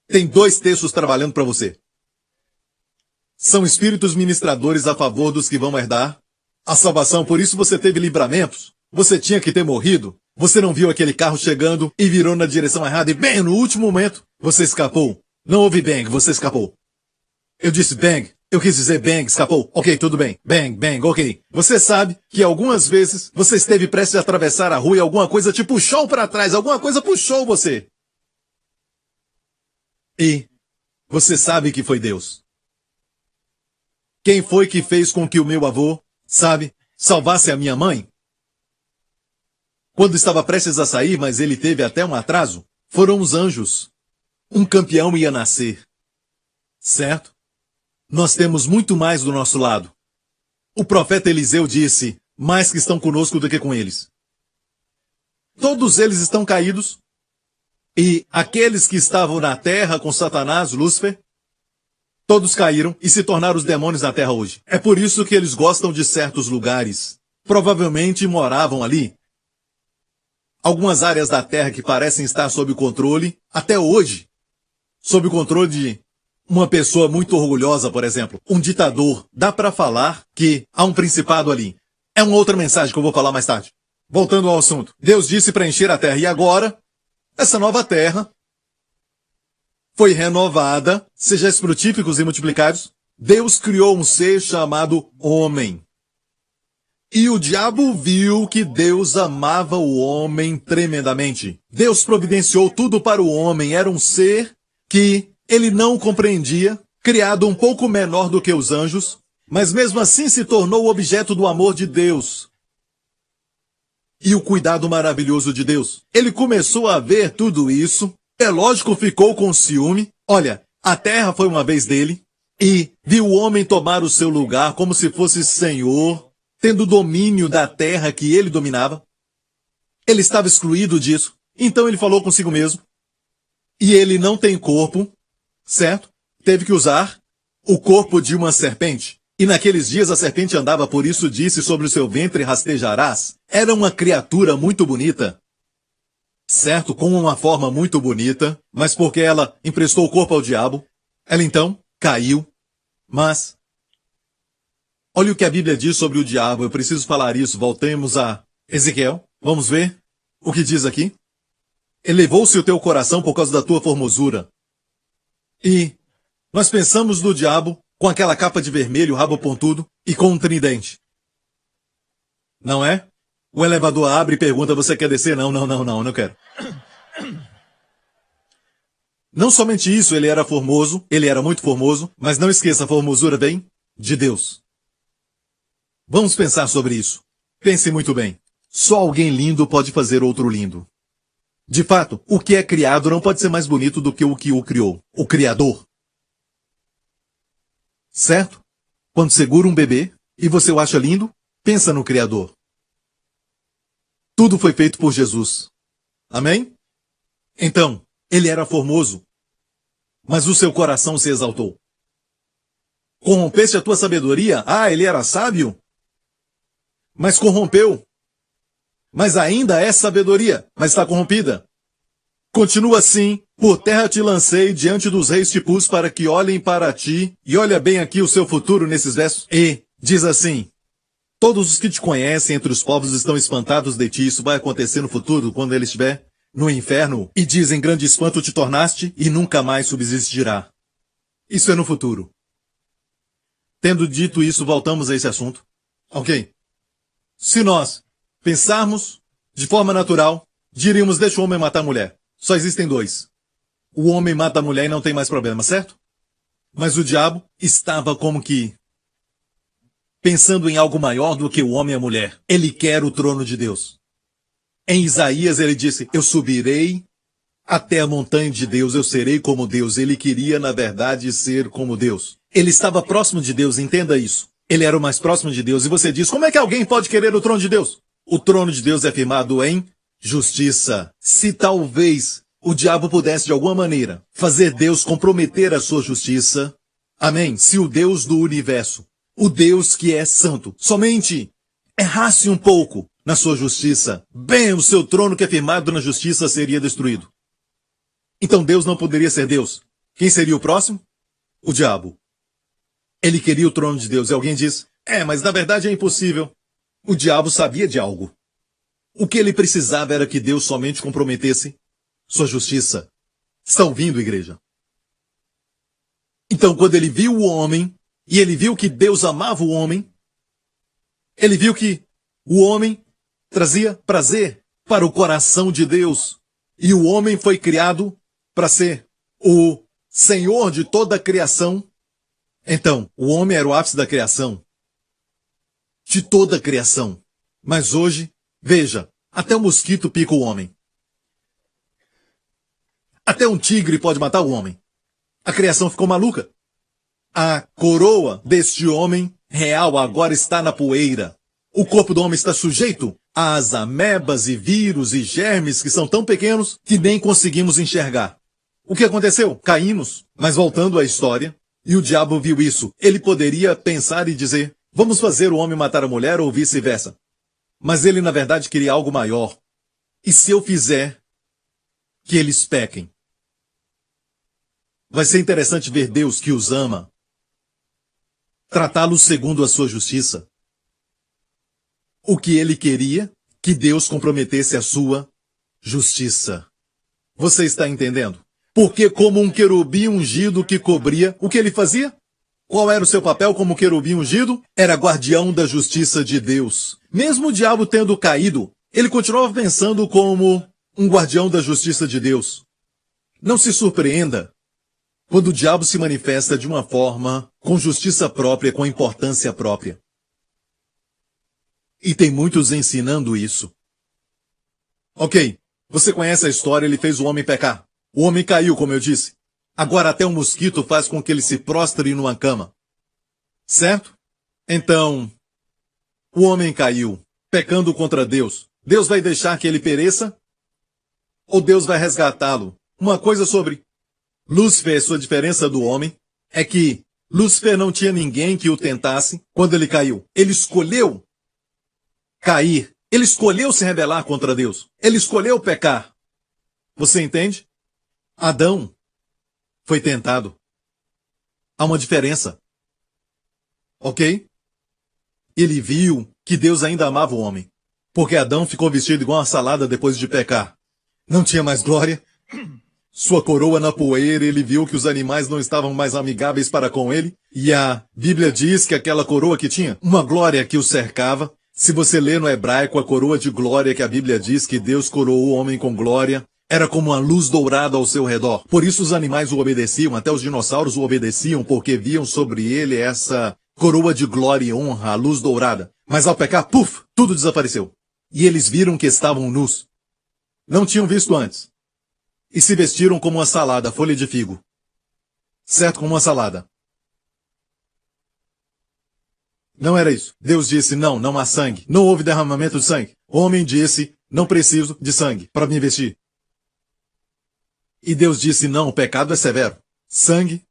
Tem 2/3 trabalhando para você. São espíritos ministradores a favor dos que vão herdar a salvação. Por isso você teve livramentos. Você tinha que ter morrido. Você não viu aquele carro chegando e virou na direção errada e bem, no último momento, você escapou. Não houve bang, você escapou. Eu disse bang. Eu quis dizer bang, escapou. Ok, tudo bem. Bang, bang, ok. Você sabe que algumas vezes você esteve prestes a atravessar a rua e alguma coisa te puxou para trás. Alguma coisa puxou você. E você sabe que foi Deus. Quem foi que fez com que o meu avô, salvasse a minha mãe? Quando estava prestes a sair, mas ele teve até um atraso, foram os anjos. Um campeão ia nascer. Certo? Nós temos muito mais do nosso lado. O profeta Eliseu disse, mais que estão conosco do que com eles. Todos eles estão caídos. E aqueles que estavam na terra com Satanás, Lúcifer, todos caíram e se tornaram os demônios na terra hoje. É por isso que eles gostam de certos lugares. Provavelmente moravam ali. Algumas áreas da terra que parecem estar sob controle, até hoje, sob o controle de uma pessoa muito orgulhosa, por exemplo, um ditador. Dá para falar que há um principado ali. É uma outra mensagem que eu vou falar mais tarde. Voltando ao assunto. Deus disse para encher a terra. E agora, essa nova terra foi renovada, sejais frutíficos e multiplicários. Deus criou um ser chamado homem. E o diabo viu que Deus amava o homem tremendamente. Deus providenciou tudo para o homem. Era um ser que ele não compreendia, criado um pouco menor do que os anjos, mas mesmo assim se tornou objeto do amor de Deus e o cuidado maravilhoso de Deus. Ele começou a ver tudo isso. É lógico, ficou com ciúme. Olha, a terra foi uma vez dele e viu o homem tomar o seu lugar como se fosse senhor, tendo domínio da terra que ele dominava. Ele estava excluído disso. Então ele falou consigo mesmo. E ele não tem corpo, certo? Teve que usar o corpo de uma serpente. E naqueles dias a serpente andava, por isso disse, sobre o seu ventre rastejarás. Era uma criatura muito bonita. Certo? Com uma forma muito bonita. Mas porque ela emprestou o corpo ao diabo, ela então caiu. Mas olha o que a Bíblia diz sobre o diabo. Eu preciso falar isso. Voltemos a Ezequiel. Vamos ver o que diz aqui. Elevou-se o teu coração por causa da tua formosura. E nós pensamos no diabo com aquela capa de vermelho, rabo pontudo e com um tridente. Não é? O elevador abre e pergunta, você quer descer? Não, não quero. Não somente isso, ele era formoso, ele era muito formoso, mas não esqueça, a formosura vem de Deus. Vamos pensar sobre isso. Pense muito bem. Só alguém lindo pode fazer outro lindo. De fato, o que é criado não pode ser mais bonito do que o criou, o Criador. Certo? Quando segura um bebê e você o acha lindo, pensa no Criador. Tudo foi feito por Jesus. Amém? Então, ele era formoso, mas o seu coração se exaltou. Corrompeste a tua sabedoria? Ah, ele era sábio, mas corrompeu. Mas ainda é sabedoria, mas está corrompida. Continua assim, por terra te lancei, diante dos reis te pus para que olhem para ti, e olha bem aqui o seu futuro nesses versos, e diz assim, todos os que te conhecem entre os povos estão espantados de ti, isso vai acontecer no futuro, quando ele estiver no inferno, e dizem, grande espanto te tornaste, e nunca mais subsistirá. Isso é no futuro. Tendo dito isso, voltamos a esse assunto. Ok. Se nós pensarmos de forma natural, diríamos, deixa o homem matar a mulher. Só existem dois. O homem mata a mulher e não tem mais problema, certo? Mas o diabo estava como que pensando em algo maior do que o homem e a mulher. Ele quer o trono de Deus. Em Isaías ele disse, eu subirei até a montanha de Deus, eu serei como Deus. Ele queria, na verdade, ser como Deus. Ele estava próximo de Deus, entenda isso. Ele era o mais próximo de Deus. E você diz, como é que alguém pode querer o trono de Deus? O trono de Deus é firmado em justiça. Se talvez o diabo pudesse de alguma maneira fazer Deus comprometer a sua justiça, amém? Se o Deus do universo, o Deus que é santo, somente errasse um pouco na sua justiça, bem, o seu trono que é firmado na justiça seria destruído. Então Deus não poderia ser Deus. Quem seria o próximo? O diabo. Ele queria o trono de Deus. E alguém diz, mas na verdade é impossível. O diabo sabia de algo. O que ele precisava era que Deus somente comprometesse sua justiça. Está ouvindo, igreja? Então, quando ele viu o homem, e ele viu que Deus amava o homem, ele viu que o homem trazia prazer para o coração de Deus. E o homem foi criado para ser o Senhor de toda a criação. Então, o homem era o ápice da criação. De toda a criação. Mas hoje, veja, até o mosquito pica o homem. Até um tigre pode matar o homem. A criação ficou maluca. A coroa deste homem real agora está na poeira. O corpo do homem está sujeito às amebas e vírus e germes que são tão pequenos que nem conseguimos enxergar. O que aconteceu? Caímos. Mas voltando à história, e o diabo viu isso, ele poderia pensar e dizer, vamos fazer o homem matar a mulher ou vice-versa. Mas ele na verdade queria algo maior. E se eu fizer que eles pequem? Vai ser interessante ver Deus que os ama, tratá-los segundo a sua justiça. O que ele queria, que Deus comprometesse a sua justiça. Você está entendendo? Porque como um querubim ungido que cobria, o que ele fazia? Qual era o seu papel como querubim ungido? Era guardião da justiça de Deus. Mesmo o diabo tendo caído, ele continuava pensando como um guardião da justiça de Deus. Não se surpreenda quando o diabo se manifesta de uma forma com justiça própria, com importância própria. E tem muitos ensinando isso. Ok, você conhece a história, ele fez o homem pecar. O homem caiu, como eu disse. Agora até um mosquito faz com que ele se prostre numa cama. Certo? Então, o homem caiu, pecando contra Deus. Deus vai deixar que ele pereça? Ou Deus vai resgatá-lo? Uma coisa sobre Lúcifer, sua diferença do homem, é que Lúcifer não tinha ninguém que o tentasse quando ele caiu. Ele escolheu cair. Ele escolheu se rebelar contra Deus. Ele escolheu pecar. Você entende? Adão foi tentado. Há uma diferença. Ok? Ele viu que Deus ainda amava o homem. Porque Adão ficou vestido igual uma salada depois de pecar. Não tinha mais glória. Sua coroa na poeira, ele viu que os animais não estavam mais amigáveis para com ele. E a Bíblia diz que aquela coroa que tinha uma glória que o cercava. Se você lê no hebraico a coroa de glória que a Bíblia diz que Deus coroou o homem com glória, era como uma luz dourada ao seu redor. Por isso os animais o obedeciam, até os dinossauros o obedeciam, porque viam sobre ele essa coroa de glória e honra, a luz dourada. Mas ao pecar, puf, tudo desapareceu. E eles viram que estavam nus. Não tinham visto antes. E se vestiram como uma salada, folha de figo. Certo, como uma salada. Não era isso. Deus disse, não há sangue. Não houve derramamento de sangue. O homem disse, não preciso de sangue para me vestir. E Deus disse, não, o pecado é severo. Sangue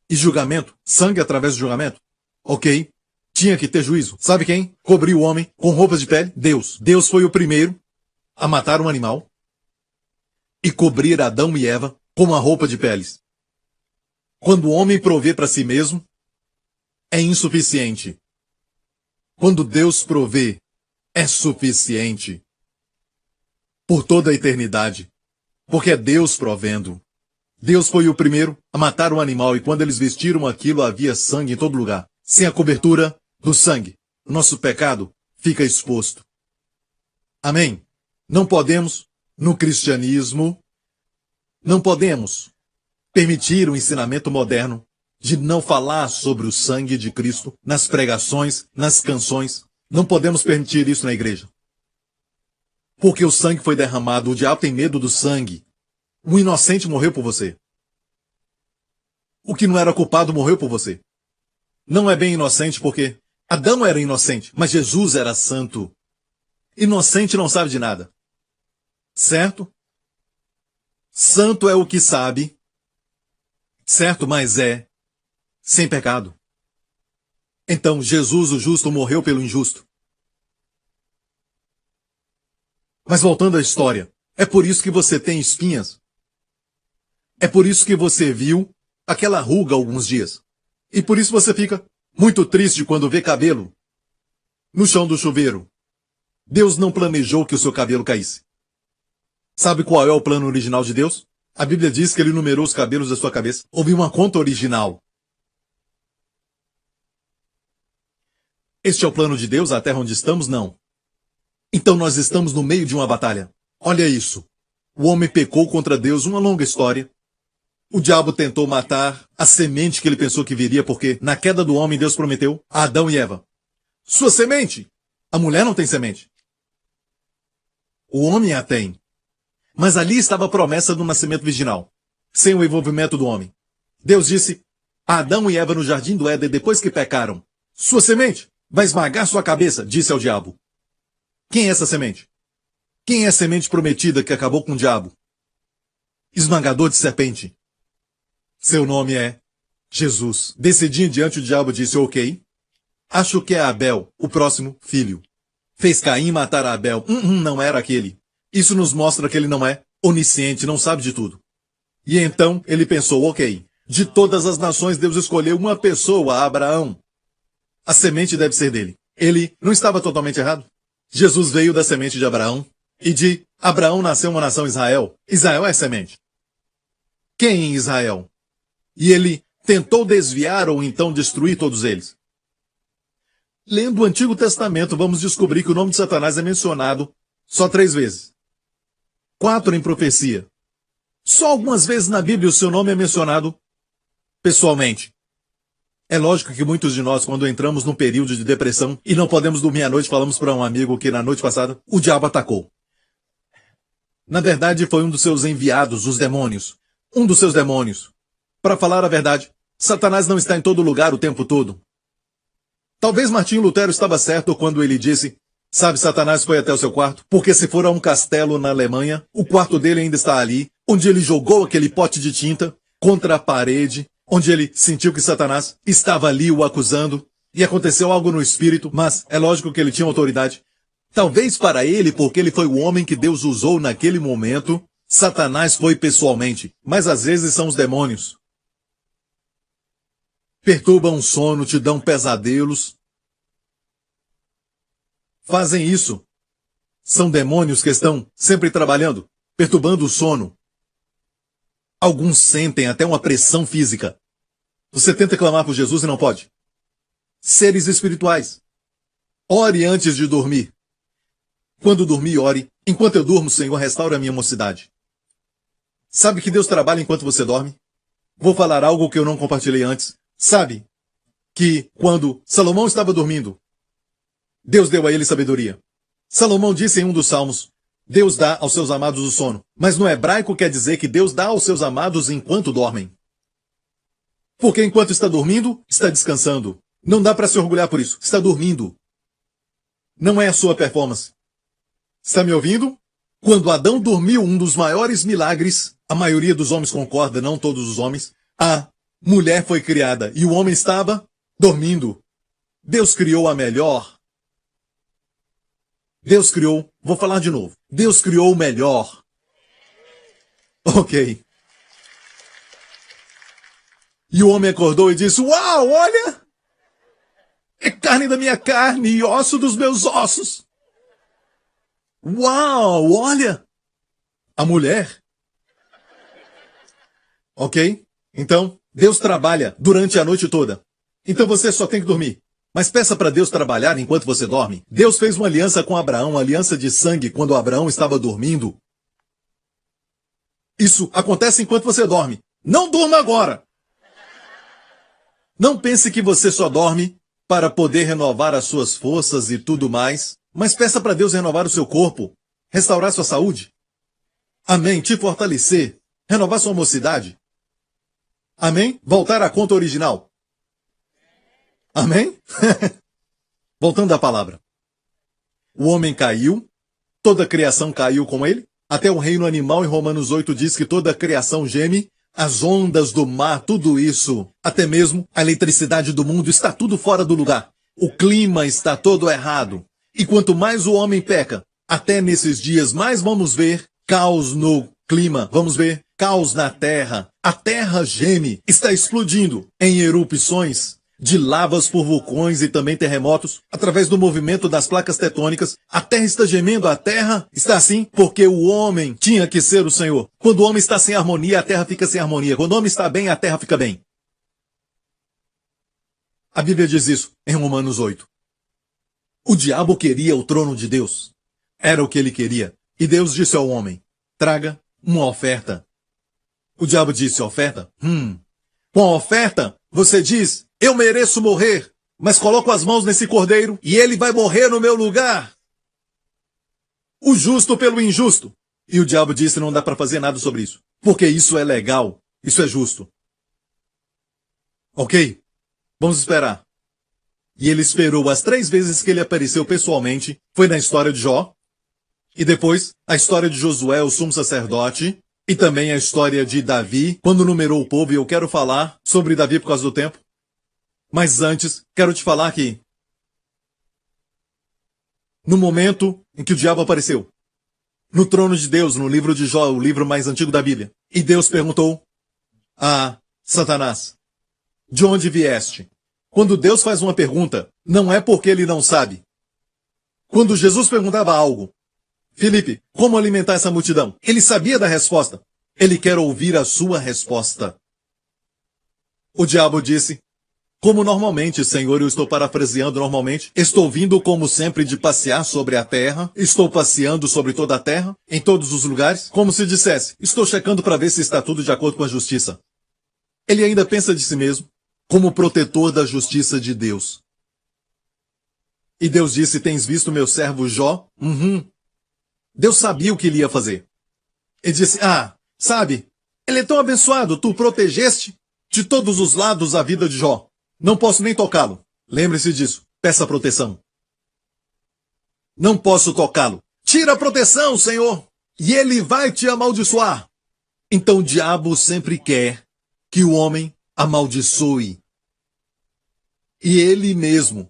e julgamento. Sangue através do julgamento. Ok. Tinha que ter juízo. Sabe quem cobriu o homem com roupas de pele? Deus. Deus foi o primeiro a matar um animal e cobrir Adão e Eva com uma roupa de peles. Quando o homem provê para si mesmo, é insuficiente. Quando Deus provê, é suficiente. Por toda a eternidade. Porque é Deus provendo. Deus foi o primeiro a matar um animal e quando eles vestiram aquilo havia sangue em todo lugar. Sem a cobertura do sangue, nosso pecado fica exposto. Amém? Não podemos, no cristianismo, não podemos permitir o ensinamento moderno de não falar sobre o sangue de Cristo nas pregações, nas canções. Não podemos permitir isso na igreja. Porque o sangue foi derramado, o diabo tem medo do sangue. O inocente morreu por você. O que não era culpado morreu por você. Não é bem inocente porque Adão era inocente, mas Jesus era santo. Inocente não sabe de nada. Certo? Santo é o que sabe. Certo, mas é sem pecado. Então Jesus, o justo, morreu pelo injusto. Mas voltando à história, é por isso que você tem espinhas. É por isso que você viu aquela ruga há alguns dias. E por isso você fica muito triste quando vê cabelo no chão do chuveiro. Deus não planejou que o seu cabelo caísse. Sabe qual é o plano original de Deus? A Bíblia diz que ele numerou os cabelos da sua cabeça. Houve uma conta original. Este é o plano de Deus, a terra onde estamos? Não. Então nós estamos no meio de uma batalha. Olha isso. O homem pecou contra Deus, uma longa história. O diabo tentou matar a semente que ele pensou que viria, porque na queda do homem Deus prometeu a Adão e Eva: sua semente. A mulher não tem semente. O homem a tem. Mas ali estava a promessa do nascimento virginal, sem o envolvimento do homem. Deus disse a Adão e Eva no jardim do Éden, depois que pecaram: sua semente vai esmagar sua cabeça, disse ao diabo. Quem é essa semente? Quem é a semente prometida que acabou com o diabo? Esmagador de serpente. Seu nome é Jesus. Decidindo em diante, o diabo disse: ok, acho que é Abel, o próximo filho. Fez Caim matar a Abel. Não era aquele. Isso nos mostra que ele não é onisciente, não sabe de tudo. E então ele pensou: ok, de todas as nações Deus escolheu uma pessoa, Abraão. A semente deve ser dele. Ele não estava totalmente errado. Jesus veio da semente de Abraão, e de Abraão nasceu uma nação, Israel. Israel é semente. Quem em Israel? E ele tentou desviar ou então destruir todos eles. Lendo o Antigo Testamento, vamos descobrir que o nome de Satanás é mencionado só 3 vezes. 4 em profecia. Só algumas vezes na Bíblia o seu nome é mencionado pessoalmente. É lógico que muitos de nós, quando entramos num período de depressão e não podemos dormir à noite, falamos para um amigo que na noite passada o diabo atacou. Na verdade, foi um dos seus enviados, os demônios. Um dos seus demônios. Para falar a verdade, Satanás não está em todo lugar o tempo todo. Talvez Martinho Lutero estava certo quando ele disse: sabe, Satanás foi até o seu quarto, porque se for a um castelo na Alemanha, o quarto dele ainda está ali, onde ele jogou aquele pote de tinta contra a parede, onde ele sentiu que Satanás estava ali o acusando, e aconteceu algo no espírito, mas é lógico que ele tinha autoridade. Talvez para ele, porque ele foi o homem que Deus usou naquele momento, Satanás foi pessoalmente, mas às vezes são os demônios. Perturbam o sono, te dão pesadelos. Fazem isso. São demônios que estão sempre trabalhando, perturbando o sono. Alguns sentem até uma pressão física. Você tenta clamar por Jesus e não pode. Seres espirituais. Ore antes de dormir. Quando dormir, ore. Enquanto eu durmo, Senhor, restaura a minha mocidade. Sabe que Deus trabalha enquanto você dorme? Vou falar algo que eu não compartilhei antes. Sabe que quando Salomão estava dormindo, Deus deu a ele sabedoria. Salomão disse em um dos salmos: Deus dá aos seus amados o sono. Mas no hebraico quer dizer que Deus dá aos seus amados enquanto dormem. Porque enquanto está dormindo, está descansando. Não dá para se orgulhar por isso. Está dormindo. Não é a sua performance. Está me ouvindo? Quando Adão dormiu, um dos maiores milagres, a maioria dos homens concorda, não todos os homens, a mulher foi criada e o homem estava dormindo. Deus criou a melhor. Deus criou, vou falar de novo. Deus criou o melhor. Ok. E o homem acordou e disse: uau, olha! É carne da minha carne e osso dos meus ossos. Uau, olha! A mulher. Ok? Então, Deus trabalha durante a noite toda. Então você só tem que dormir. Mas peça para Deus trabalhar enquanto você dorme. Deus fez uma aliança com Abraão, uma aliança de sangue, quando Abraão estava dormindo. Isso acontece enquanto você dorme. Não durma agora! Não pense que você só dorme para poder renovar as suas forças e tudo mais, mas peça para Deus renovar o seu corpo, restaurar sua saúde. Amém? Te fortalecer, renovar sua mocidade. Amém? Voltar à conta original. Amém? Voltando à palavra. O homem caiu, toda a criação caiu com ele, até o reino animal em Romanos 8 diz que toda a criação geme, as ondas do mar, tudo isso, até mesmo a eletricidade do mundo, está tudo fora do lugar. O clima está todo errado. E quanto mais o homem peca, até nesses dias, mais vamos ver caos no clima, vamos ver caos na terra. A terra geme, está explodindo em erupções de lavas por vulcões e também terremotos, através do movimento das placas tectônicas. A terra está gemendo, a terra está assim porque o homem tinha que ser o Senhor. Quando o homem está sem harmonia, a terra fica sem harmonia. Quando o homem está bem, a terra fica bem. A Bíblia diz isso em Romanos 8. O diabo queria o trono de Deus. Era o que ele queria. E Deus disse ao homem: traga uma oferta. O diabo disse, oferta? Com a oferta, você diz, eu mereço morrer, mas coloco as mãos nesse cordeiro e ele vai morrer no meu lugar. O justo pelo injusto. E o diabo disse, não dá para fazer nada sobre isso, porque isso é legal, isso é justo. Ok, vamos esperar. E ele esperou as 3 vezes que ele apareceu pessoalmente, foi na história de Jó, e depois a história de Josué, o sumo sacerdote, e também a história de Davi, quando numerou o povo, e eu quero falar sobre Davi por causa do tempo. Mas antes, quero te falar que, no momento em que o diabo apareceu, no trono de Deus, no livro de Jó, o livro mais antigo da Bíblia, e Deus perguntou a Satanás, de onde vieste? Quando Deus faz uma pergunta, não é porque ele não sabe. Quando Jesus perguntava algo, Filipe, como alimentar essa multidão? Ele sabia da resposta. Ele quer ouvir a sua resposta. O diabo disse, como normalmente, Senhor, eu estou parafraseando normalmente, estou vindo como sempre de passear sobre a terra, estou passeando sobre toda a terra, em todos os lugares, como se dissesse, estou checando para ver se está tudo de acordo com a justiça. Ele ainda pensa de si mesmo como protetor da justiça de Deus. E Deus disse, tens visto meu servo Jó? Deus sabia o que ele ia fazer. Ele disse, sabe, ele é tão abençoado, tu protegeste de todos os lados a vida de Jó. Não posso nem tocá-lo. Lembre-se disso. Peça proteção. Não posso tocá-lo. Tira a proteção, Senhor, e ele vai te amaldiçoar. Então o diabo sempre quer que o homem amaldiçoe. E ele mesmo,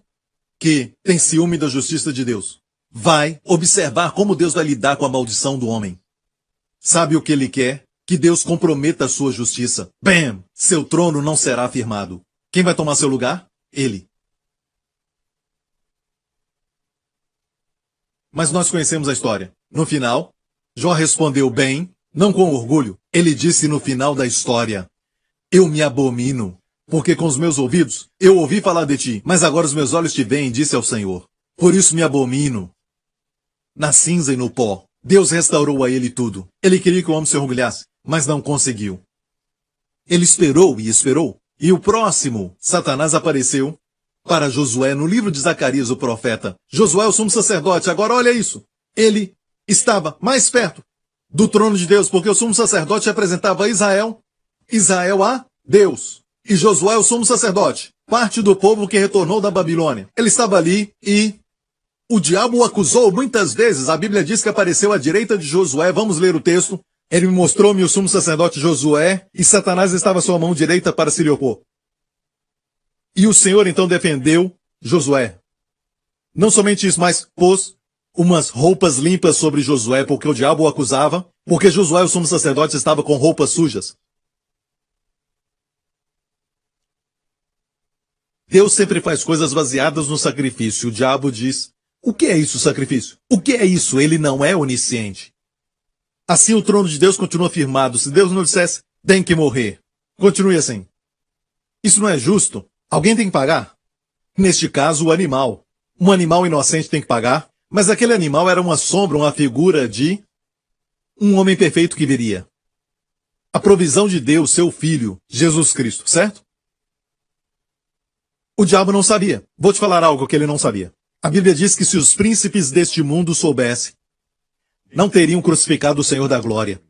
que tem ciúme da justiça de Deus, vai observar como Deus vai lidar com a maldição do homem. Sabe o que ele quer? Que Deus comprometa a sua justiça. Bam! Seu trono não será afirmado. Quem vai tomar seu lugar? Ele. Mas nós conhecemos a história. No final, Jó respondeu bem, não com orgulho. Ele disse no final da história, eu me abomino, porque com os meus ouvidos eu ouvi falar de ti, mas agora os meus olhos te veem, disse ao Senhor. Por isso me abomino. Na cinza e no pó, Deus restaurou a ele tudo. Ele queria que o homem se orgulhasse, mas não conseguiu. Ele esperou e esperou. E o próximo, Satanás apareceu para Josué no livro de Zacarias, o profeta. Josué, o sumo sacerdote, agora olha isso. Ele estava mais perto do trono de Deus, porque o sumo sacerdote representava Israel a Deus. E Josué, o sumo sacerdote, parte do povo que retornou da Babilônia. Ele estava ali e o diabo o acusou muitas vezes. A Bíblia diz que apareceu à direita de Josué. Vamos ler o texto. Ele mostrou-me o sumo sacerdote Josué, e Satanás estava à sua mão direita para se lhe opor. E o Senhor então defendeu Josué. Não somente isso, mas pôs umas roupas limpas sobre Josué, porque o diabo o acusava, porque Josué, o sumo sacerdote, estava com roupas sujas. Deus sempre faz coisas baseadas no sacrifício. O diabo diz, o que é isso, sacrifício? O que é isso? Ele não é onisciente. Assim o trono de Deus continua firmado. Se Deus não dissesse, tem que morrer. Continue assim. Isso não é justo. Alguém tem que pagar. Neste caso, o animal. Um animal inocente tem que pagar, mas aquele animal era uma sombra, uma figura de um homem perfeito que viria. A provisão de Deus, seu Filho, Jesus Cristo, certo? O diabo não sabia. Vou te falar algo que ele não sabia. A Bíblia diz que se os príncipes deste mundo soubessem, não teriam crucificado o Senhor da glória.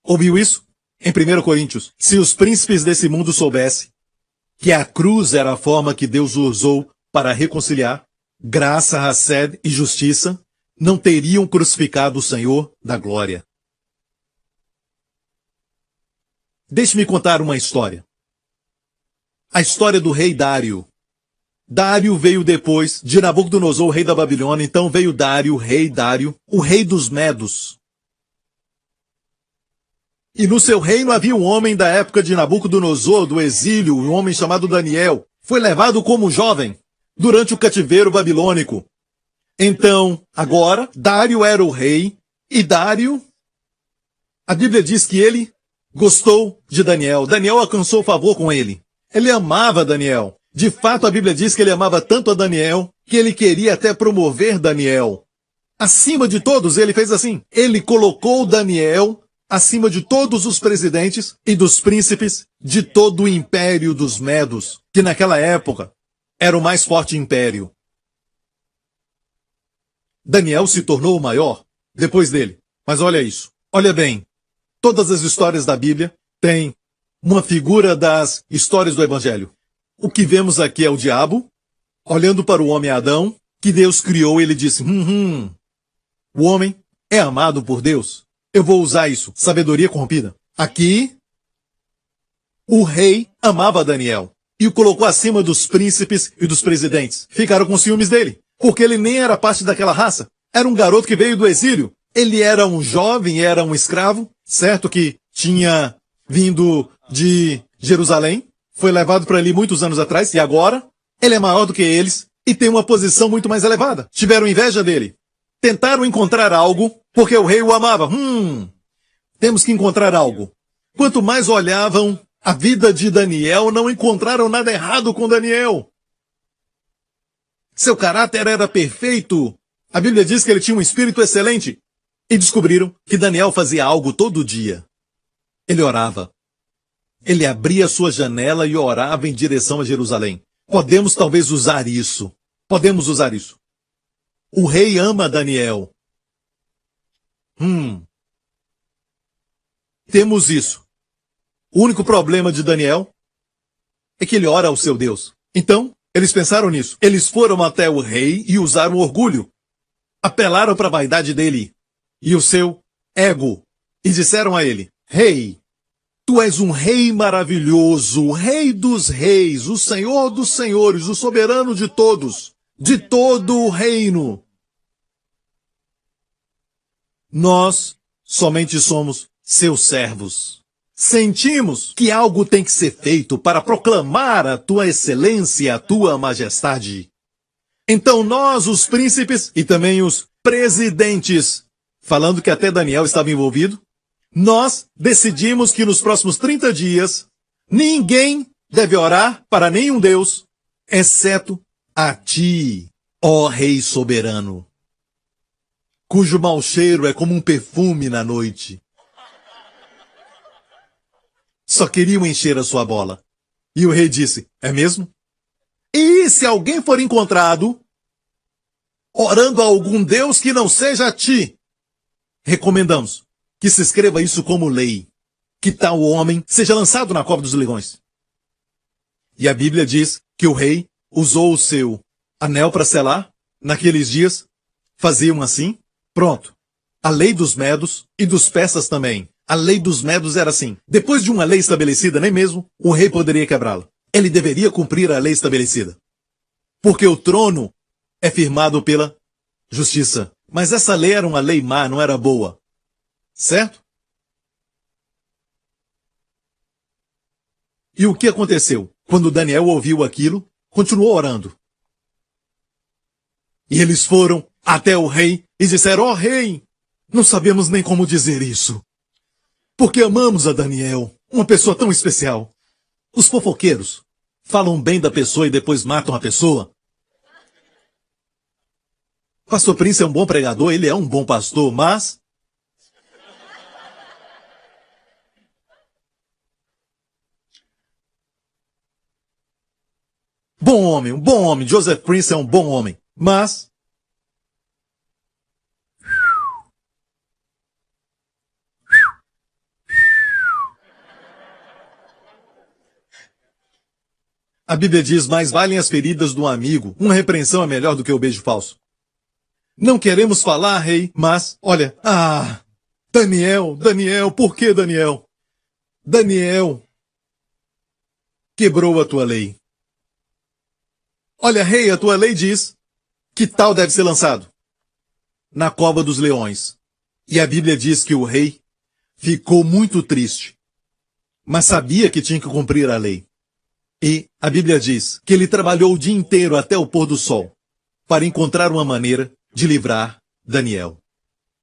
Ouviu isso? Em 1 Coríntios, se os príncipes desse mundo soubessem que a cruz era a forma que Deus usou para reconciliar graça, hesed e justiça, não teriam crucificado o Senhor da glória. Deixe-me contar uma história. A história do rei Dário. Dário veio depois de Nabucodonosor, o rei da Babilônia. Então veio Dário, o rei dos Medos. E no seu reino havia um homem da época de Nabucodonosor, do exílio, um homem chamado Daniel. Foi levado como jovem durante o cativeiro babilônico. Então, agora, Dário era o rei, e Dário, a Bíblia diz que ele gostou de Daniel. Daniel alcançou favor com ele. Ele amava Daniel. De fato, a Bíblia diz que ele amava tanto a Daniel, que ele queria até promover Daniel. Acima de todos, ele fez assim. Ele colocou Daniel acima de todos os presidentes e dos príncipes de todo o império dos Medos, que naquela época era o mais forte império. Daniel se tornou o maior depois dele. Mas olha isso. Olha bem. Todas as histórias da Bíblia têm uma figura das histórias do Evangelho. O que vemos aqui é o diabo olhando para o homem Adão, que Deus criou, e ele disse, o homem é amado por Deus. Eu vou usar isso. Sabedoria corrompida. Aqui, o rei amava Daniel e o colocou acima dos príncipes e dos presidentes. Ficaram com ciúmes dele, porque ele nem era parte daquela raça. Era um garoto que veio do exílio. Ele era um jovem, era um escravo, certo que tinha vindo de Jerusalém, foi levado para ali muitos anos atrás, e agora ele é maior do que eles e tem uma posição muito mais elevada. Tiveram inveja dele. Tentaram encontrar algo, porque o rei o amava. Temos que encontrar algo. Quanto mais olhavam a vida de Daniel, não encontraram nada errado com Daniel. Seu caráter era perfeito. A Bíblia diz que ele tinha um espírito excelente. E descobriram que Daniel fazia algo todo dia. Ele orava. Ele abria sua janela e orava em direção a Jerusalém. Podemos talvez usar isso. Podemos usar isso. O rei ama Daniel. Temos isso. O único problema de Daniel é que ele ora ao seu Deus. Então, eles pensaram nisso. Eles foram até o rei e usaram o orgulho. Apelaram para a vaidade dele e o seu ego. E disseram a ele, rei, tu és um rei maravilhoso, o rei dos reis, o senhor dos senhores, o soberano de todos, de todo o reino. Nós somente somos seus servos. Sentimos que algo tem que ser feito para proclamar a tua excelência, a tua majestade. Então nós, os príncipes e também os presidentes, falando que até Daniel estava envolvido, nós decidimos que nos próximos 30 dias, ninguém deve orar para nenhum Deus, exceto a ti, ó Rei soberano, cujo mau cheiro é como um perfume na noite. Só queriam encher a sua bola. E o rei disse, é mesmo? E se alguém for encontrado orando a algum Deus que não seja a ti, recomendamos que se escreva isso como lei, que tal homem seja lançado na cova dos leões. E a Bíblia diz que o rei usou o seu anel para selar. Naqueles dias, faziam assim. Pronto. A lei dos medos e dos persas também. A lei dos medos era assim. Depois de uma lei estabelecida, nem mesmo o rei poderia quebrá-la. Ele deveria cumprir a lei estabelecida. Porque o trono é firmado pela justiça. Mas essa lei era uma lei má, não era boa. Certo? E o que aconteceu? Quando Daniel ouviu aquilo, continuou orando. E eles foram até o rei e disseram, ó rei, não sabemos nem como dizer isso. Porque amamos a Daniel, uma pessoa tão especial. Os fofoqueiros falam bem da pessoa e depois matam a pessoa. Pastor Prince é um bom pregador, ele é um bom pastor, mas... um bom homem. Joseph Prince é um bom homem, mas... A Bíblia diz, mais valem as feridas do amigo. Uma repreensão é melhor do que o beijo falso. Não queremos falar, rei, mas, olha, Daniel, por que Daniel? Daniel quebrou a tua lei. Olha, rei, a tua lei diz que tal deve ser lançado? Na cova dos leões. E a Bíblia diz que o rei ficou muito triste, mas sabia que tinha que cumprir a lei. E a Bíblia diz que ele trabalhou o dia inteiro até o pôr do sol para encontrar uma maneira de livrar Daniel.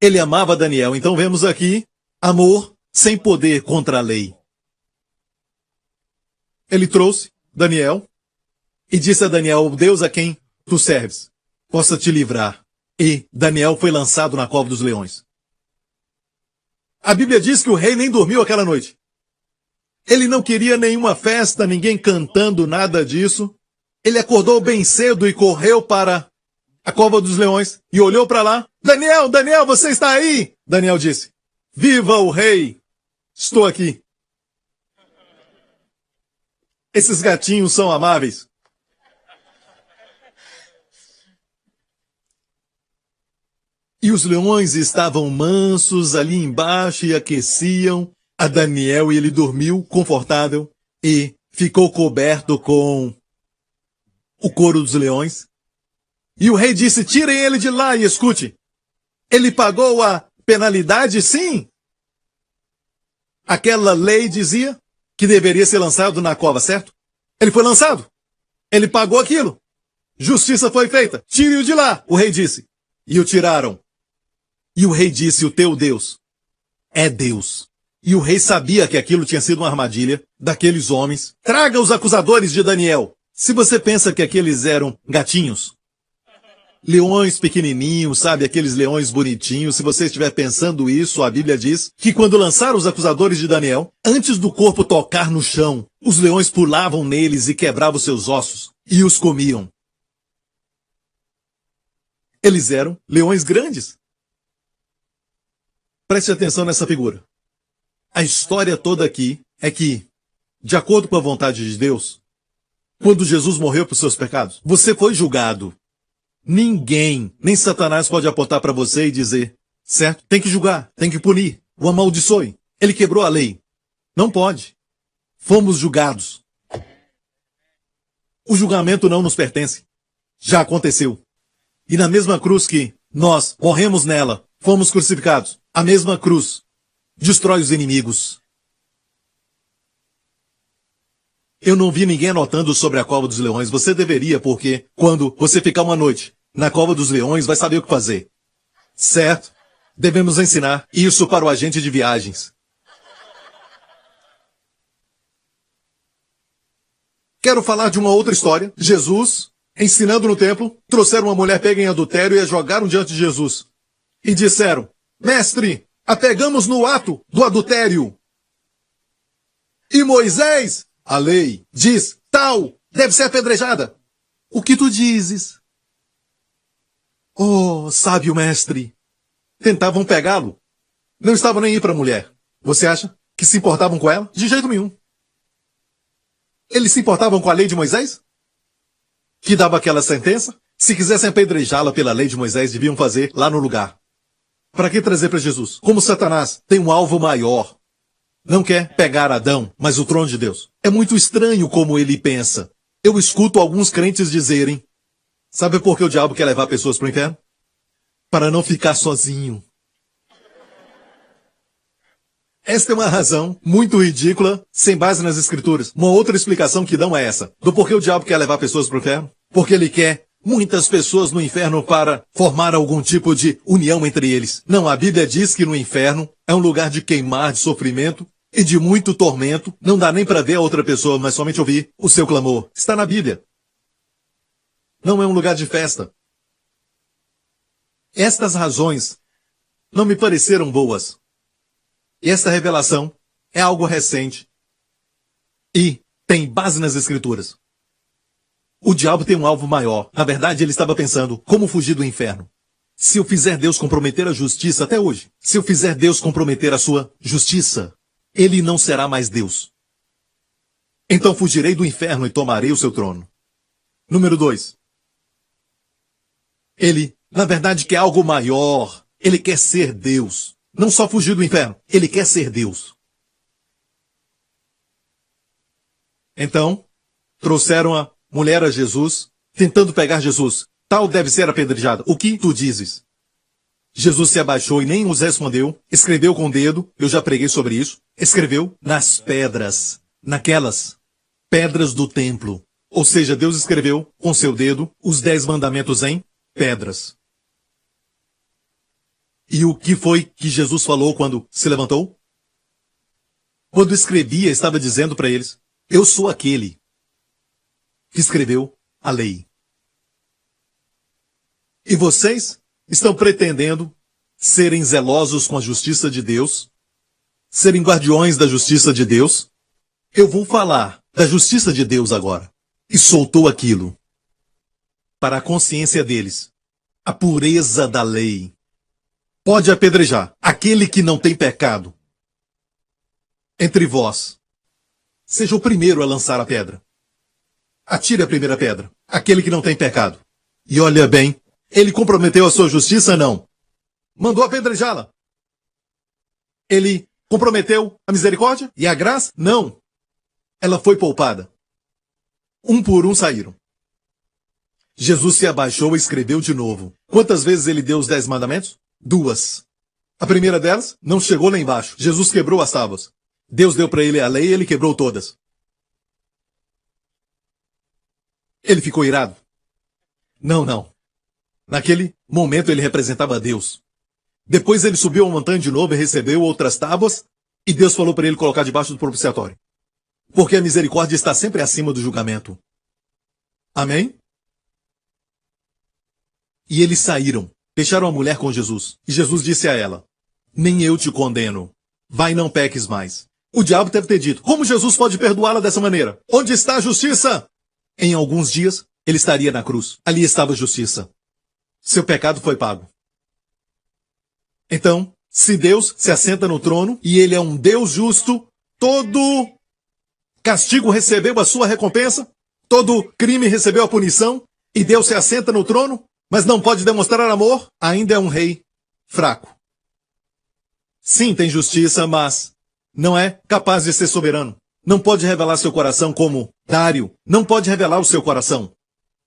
Ele amava Daniel, então vemos aqui amor sem poder contra a lei. Ele trouxe Daniel e disse a Daniel, o Deus a quem tu serves possa te livrar. E Daniel foi lançado na cova dos leões. A Bíblia diz que o rei nem dormiu aquela noite. Ele não queria nenhuma festa, ninguém cantando, nada disso. Ele acordou bem cedo e correu para a cova dos leões e olhou para lá. Daniel, Daniel, você está aí? Daniel disse, viva o rei, estou aqui. Esses gatinhos são amáveis. E os leões estavam mansos ali embaixo e aqueciam a Daniel e ele dormiu confortável e ficou coberto com o couro dos leões. E o rei disse, tirem ele de lá e escute. Ele pagou a penalidade, sim. Aquela lei dizia que deveria ser lançado na cova, certo? Ele foi lançado. Ele pagou aquilo. Justiça foi feita. Tire-o de lá, o rei disse. E o tiraram. E o rei disse, o teu Deus é Deus. E o rei sabia que aquilo tinha sido uma armadilha daqueles homens. Traga os acusadores de Daniel. Se você pensa que aqueles eram gatinhos, leões pequenininhos, sabe, aqueles leões bonitinhos, se você estiver pensando isso, a Bíblia diz que quando lançaram os acusadores de Daniel, antes do corpo tocar no chão, os leões pulavam neles e quebravam seus ossos e os comiam. Eles eram leões grandes. Preste atenção nessa figura. A história toda aqui é que, de acordo com a vontade de Deus, quando Jesus morreu por seus pecados, você foi julgado. Ninguém, nem Satanás pode apontar para você e dizer, certo? Tem que julgar, tem que punir, o amaldiçoe. Ele quebrou a lei. Não pode. Fomos julgados. O julgamento não nos pertence. Já aconteceu. E na mesma cruz que nós morremos nela, fomos crucificados. A mesma cruz destrói os inimigos. Eu não vi ninguém anotando sobre a cova dos leões. Você deveria, porque quando você ficar uma noite na cova dos leões, vai saber o que fazer. Certo? Devemos ensinar isso para o agente de viagens. Quero falar de uma outra história. Jesus, ensinando no templo, trouxeram uma mulher pega em adultério e a jogaram diante de Jesus. E disseram, mestre, a pegamos no ato do adultério. E Moisés, a lei, diz, tal, deve ser apedrejada. O que tu dizes? Oh, sábio mestre. Tentavam pegá-lo. Não estavam nem aí para a mulher. Você acha que se importavam com ela? De jeito nenhum. Eles se importavam com a lei de Moisés? Que dava aquela sentença? Se quisessem apedrejá-la pela lei de Moisés, deviam fazer lá no lugar. Para que trazer para Jesus? Como Satanás tem um alvo maior. Não quer pegar Adão, mas o trono de Deus. É muito estranho como ele pensa. Eu escuto alguns crentes dizerem, sabe por que o diabo quer levar pessoas para o inferno? Para não ficar sozinho. Esta é uma razão muito ridícula, sem base nas escrituras. Uma outra explicação que dão é essa. Do porquê o diabo quer levar pessoas para o inferno? Porque ele quer muitas pessoas no inferno para formar algum tipo de união entre eles. Não, a Bíblia diz que no inferno é um lugar de queimar, de sofrimento e de muito tormento. Não dá nem para ver a outra pessoa, mas somente ouvir o seu clamor. Está na Bíblia. Não é um lugar de festa. Estas razões não me pareceram boas. E esta revelação é algo recente e tem base nas escrituras. O diabo tem um alvo maior. Na verdade, ele estava pensando, como fugir do inferno? Se eu fizer Deus comprometer a justiça até hoje, se eu fizer Deus comprometer a sua justiça, ele não será mais Deus. Então fugirei do inferno e tomarei o seu trono. Número 2. Ele, na verdade, quer algo maior. Ele quer ser Deus. Não só fugir do inferno, ele quer ser Deus. Então, trouxeram a mulher a Jesus, tentando pegar Jesus. Tal deve ser apedrejada. O que tu dizes? Jesus se abaixou e nem os respondeu. Escreveu com o dedo, eu já preguei sobre isso. Escreveu nas pedras, naquelas pedras do templo. Ou seja, Deus escreveu com seu dedo os 10 mandamentos em pedras. E o que foi que Jesus falou quando se levantou? Quando escrevia, estava dizendo para eles, eu sou aquele que escreveu a lei. E vocês estão pretendendo serem zelosos com a justiça de Deus serem guardiões da justiça de Deus? Eu vou falar da justiça de Deus agora. E soltou aquilo para a consciência deles. A pureza da lei. Pode apedrejar aquele que não tem pecado. Entre vós, seja o primeiro a lançar a pedra. Atire a primeira pedra, aquele que não tem pecado. E olha bem, ele comprometeu a sua justiça? Não. Mandou apedrejá-la. Ele comprometeu a misericórdia e a graça? Não. Ela foi poupada. Um por um saíram. Jesus se abaixou e escreveu de novo. Quantas vezes ele deu os 10 mandamentos? 2. A primeira delas não chegou lá embaixo. Jesus quebrou as tábuas. Deus deu para ele a lei e ele quebrou todas. Ele ficou irado? Não. Naquele momento ele representava Deus. Depois ele subiu a montanha de novo e recebeu outras tábuas e Deus falou para ele colocar debaixo do propiciatório. Porque a misericórdia está sempre acima do julgamento. Amém? E eles saíram, deixaram a mulher com Jesus. E Jesus disse a ela, nem eu te condeno. Vai e não peques mais. O diabo deve ter dito, como Jesus pode perdoá-la dessa maneira? Onde está a justiça? Em alguns dias, ele estaria na cruz. Ali estava a justiça. Seu pecado foi pago. Então, se Deus se assenta no trono, e ele é um Deus justo, todo castigo recebeu a sua recompensa, todo crime recebeu a punição, e Deus se assenta no trono, mas não pode demonstrar amor, ainda é um rei fraco. Sim, tem justiça, mas não é capaz de ser soberano. Não pode revelar seu coração como Dário. Não pode revelar o seu coração.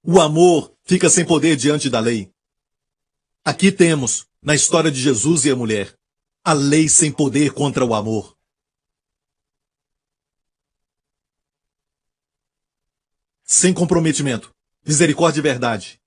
O amor fica sem poder diante da lei. Aqui temos, na história de Jesus e a mulher, a lei sem poder contra o amor. Sem comprometimento. Misericórdia e verdade.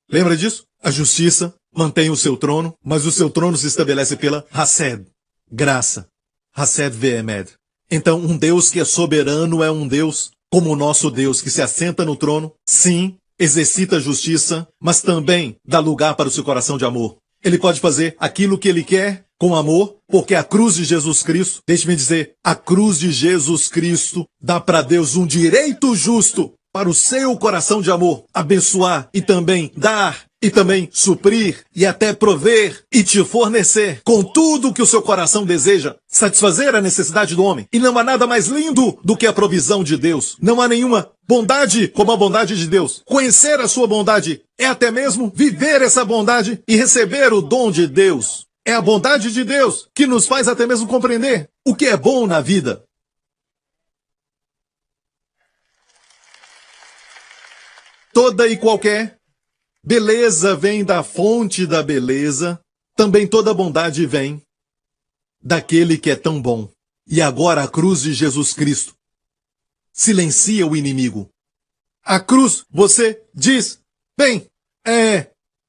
Lembra disso? A justiça mantém o seu trono, mas o seu trono se estabelece pela Hased, graça. Hased ve'emed. Então, um Deus que é soberano é um Deus como o nosso Deus, que se assenta no trono, sim, exercita a justiça, mas também dá lugar para o seu coração de amor. Ele pode fazer aquilo que ele quer com amor, porque a cruz de Jesus Cristo, deixe-me dizer, a cruz de Jesus Cristo dá para Deus um direito justo para o seu coração de amor, abençoar e também dar, e também suprir, e até prover, e te fornecer com tudo o que o seu coração deseja, satisfazer a necessidade do homem. E não há nada mais lindo do que a provisão de Deus. Não há nenhuma bondade como a bondade de Deus. Conhecer a sua bondade é até mesmo viver essa bondade e receber o dom de Deus. É a bondade de Deus que nos faz até mesmo compreender o que é bom na vida. Toda e qualquer beleza vem da fonte da beleza, também toda bondade vem daquele que é tão bom. E agora a cruz de Jesus Cristo silencia o inimigo. A cruz, você diz, bem,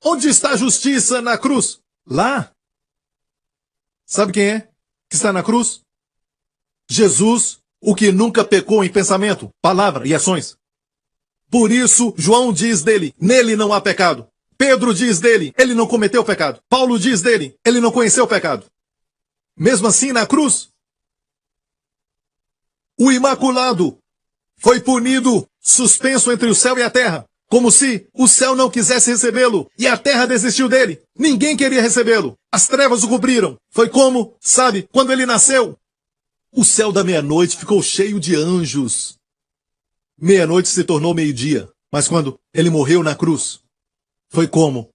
onde está a justiça na cruz? Lá. Sabe quem é que está na cruz? Jesus, o que nunca pecou em pensamento, palavra e ações. Por isso, João diz dele, nele não há pecado. Pedro diz dele, ele não cometeu pecado. Paulo diz dele, ele não conheceu pecado. Mesmo assim, na cruz, o Imaculado foi punido, suspenso entre o céu e a terra, como se o céu não quisesse recebê-lo e a terra desistiu dele. Ninguém queria recebê-lo. As trevas o cobriram. Foi como, sabe, quando ele nasceu. O céu da meia-noite ficou cheio de anjos. Meia-noite se tornou meio-dia, mas quando ele morreu na cruz, foi como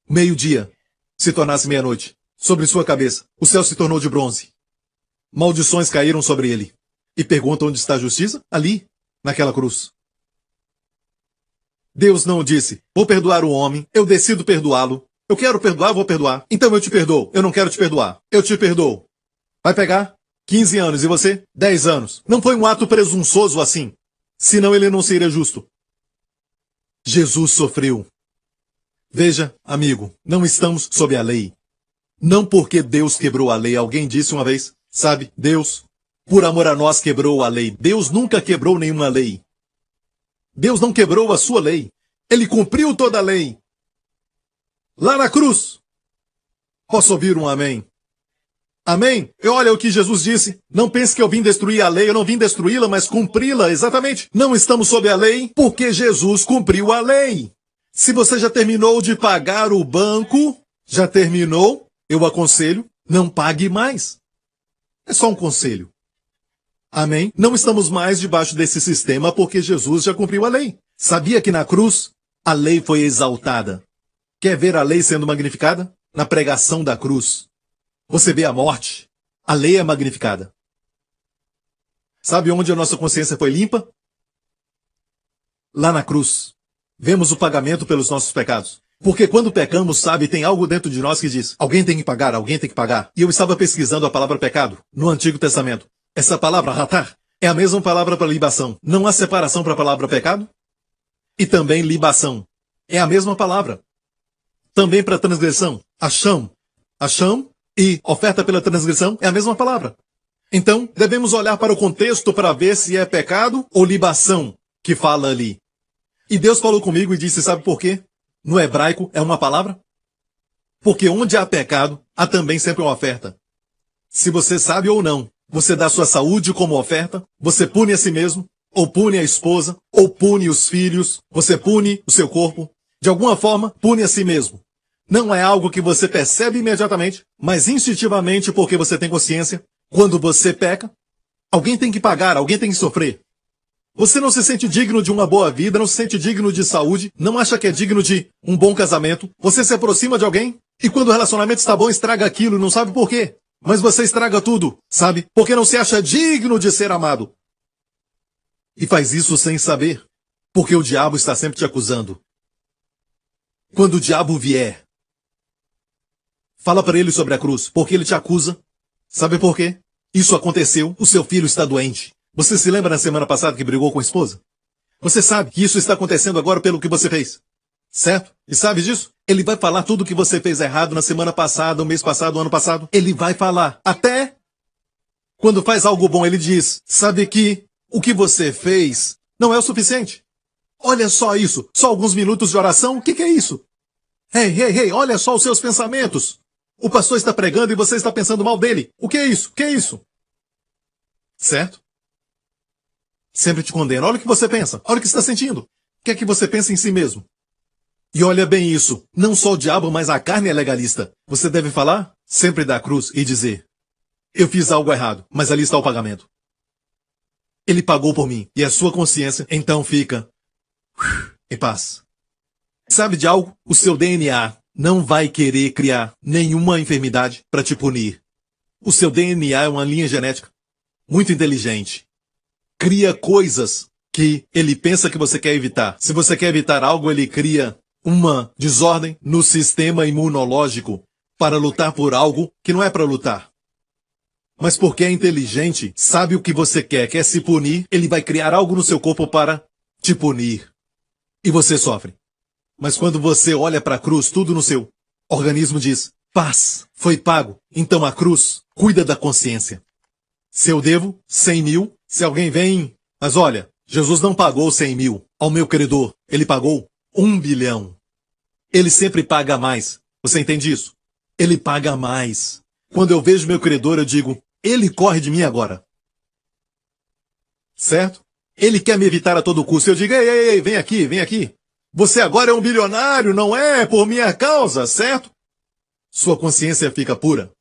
meio-dia se tornasse meia-noite. Sobre sua cabeça, o céu se tornou de bronze. Maldições caíram sobre ele. E pergunta onde está a justiça? Ali, naquela cruz. Deus não disse, vou perdoar o homem, eu decido perdoá-lo. Eu quero perdoar, vou perdoar. Então eu te perdoo, eu não quero te perdoar. Eu te perdoo. Vai pegar 15 anos e você 10 anos. Não foi um ato presunçoso assim. Senão ele não seria justo. Jesus sofreu. Veja, amigo, não estamos sob a lei. Não porque Deus quebrou a lei. Alguém disse uma vez, sabe, Deus, por amor a nós, quebrou a lei. Deus nunca quebrou nenhuma lei. Deus não quebrou a sua lei. Ele cumpriu toda a lei. Lá na cruz. Posso ouvir um amém? Amém? E olha o que Jesus disse. Não pense que eu vim destruir a lei, eu não vim destruí-la, mas cumpri-la, exatamente. Não estamos sob a lei, porque Jesus cumpriu a lei. Se você já terminou de pagar o banco, já terminou, eu aconselho, não pague mais. É só um conselho. Amém? Não estamos mais debaixo desse sistema porque Jesus já cumpriu a lei. Sabia que na cruz a lei foi exaltada? Quer ver a lei sendo magnificada? Na pregação da cruz. Você vê a morte, a lei é magnificada. Sabe onde a nossa consciência foi limpa? Lá na cruz. Vemos o pagamento pelos nossos pecados. Porque quando pecamos, sabe, tem algo dentro de nós que diz, alguém tem que pagar, alguém tem que pagar. E eu estava pesquisando a palavra pecado no Antigo Testamento. Essa palavra, ratar, é a mesma palavra para libação. Não há separação para a palavra pecado? E também libação. É a mesma palavra. Também para transgressão. Acham e oferta pela transgressão é a mesma palavra. Então, devemos olhar para o contexto para ver se é pecado ou libação que fala ali. E Deus falou comigo e disse, sabe por quê? No hebraico é uma palavra? Porque onde há pecado, há também sempre uma oferta. Se você sabe ou não, você dá sua saúde como oferta, você pune a si mesmo, ou pune a esposa, ou pune os filhos, você pune o seu corpo. De alguma forma, pune a si mesmo. Não é algo que você percebe imediatamente, mas instintivamente porque você tem consciência. Quando você peca, alguém tem que pagar, alguém tem que sofrer. Você não se sente digno de uma boa vida, não se sente digno de saúde, não acha que é digno de um bom casamento. Você se aproxima de alguém e quando o relacionamento está bom, estraga aquilo, não sabe por quê. Mas você estraga tudo, sabe? Porque não se acha digno de ser amado. E faz isso sem saber, porque o diabo está sempre te acusando. Quando o diabo vier, fala para ele sobre a cruz, porque ele te acusa. Sabe por quê? Isso aconteceu, o seu filho está doente. Você se lembra na semana passada que brigou com a esposa? Você sabe que isso está acontecendo agora pelo que você fez. Certo? E sabe disso? Ele vai falar tudo o que você fez errado na semana passada, o mês passado, o ano passado. Ele vai falar. Até quando faz algo bom, ele diz, sabe que o que você fez não é o suficiente. Olha só isso. Só alguns minutos de oração. O que é isso? Ei, olha só os seus pensamentos. O pastor está pregando e você está pensando mal dele. O que é isso? O que é isso? Certo? Sempre te condena. Olha o que você pensa. Olha o que está sentindo. O que é que você pensa em si mesmo? E olha bem isso. Não só o diabo, mas a carne é legalista. Você deve falar sempre da cruz e dizer, eu fiz algo errado, mas ali está o pagamento. Ele pagou por mim. E a sua consciência, então, fica em paz. Sabe de algo? O seu DNA não vai querer criar nenhuma enfermidade para te punir. O seu DNA é uma linha genética muito inteligente. Cria coisas que ele pensa que você quer evitar. Se você quer evitar algo, ele cria uma desordem no sistema imunológico para lutar por algo que não é para lutar. Mas porque é inteligente, sabe o que você quer se punir, ele vai criar algo no seu corpo para te punir. E você sofre. Mas quando você olha para a cruz, tudo no seu organismo diz, paz, foi pago. Então a cruz cuida da consciência. Se eu devo 100 mil, se alguém vem, mas olha, Jesus não pagou 100 mil ao meu credor, ele pagou 1 bilhão. Ele sempre paga mais. Você entende isso? Ele paga mais. Quando eu vejo meu credor, eu digo, ele corre de mim agora. Certo? Ele quer me evitar a todo custo. Eu digo, ei, vem aqui. Você agora é um bilionário, não é? Por minha causa, certo? Sua consciência fica pura.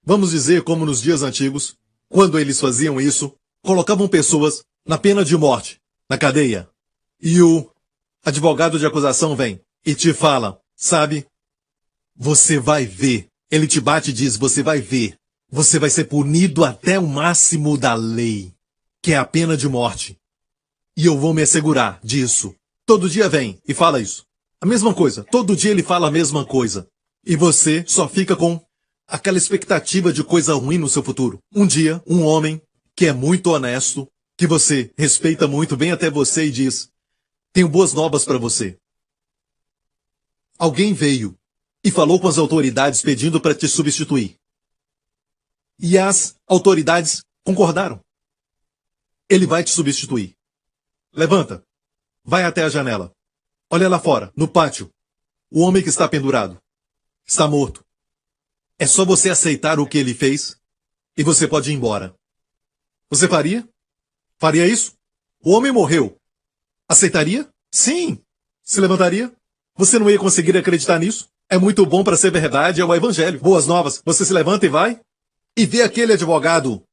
Vamos dizer como nos dias antigos, quando eles faziam isso, colocavam pessoas na pena de morte, na cadeia. E o advogado de acusação vem e te fala, sabe, você vai ver. Ele te bate e diz, você vai ver. Você vai ser punido até o máximo da lei, que é a pena de morte. E eu vou me assegurar disso. Todo dia vem e fala isso. A mesma coisa. Todo dia ele fala a mesma coisa. E você só fica com aquela expectativa de coisa ruim no seu futuro. Um dia, um homem que é muito honesto, que você respeita muito, vem até você e diz, tenho boas novas para você. Alguém veio e falou com as autoridades pedindo para te substituir. E as autoridades concordaram. Ele vai te substituir. Levanta. Vai até a janela. Olha lá fora, no pátio. O homem que está pendurado. Está morto. É só você aceitar o que ele fez e você pode ir embora. Você faria? Faria isso? O homem morreu. Aceitaria? Sim. Se levantaria? Você não ia conseguir acreditar nisso? É muito bom para ser verdade, é o evangelho. Boas novas. Você se levanta e vai? E vê aquele advogado.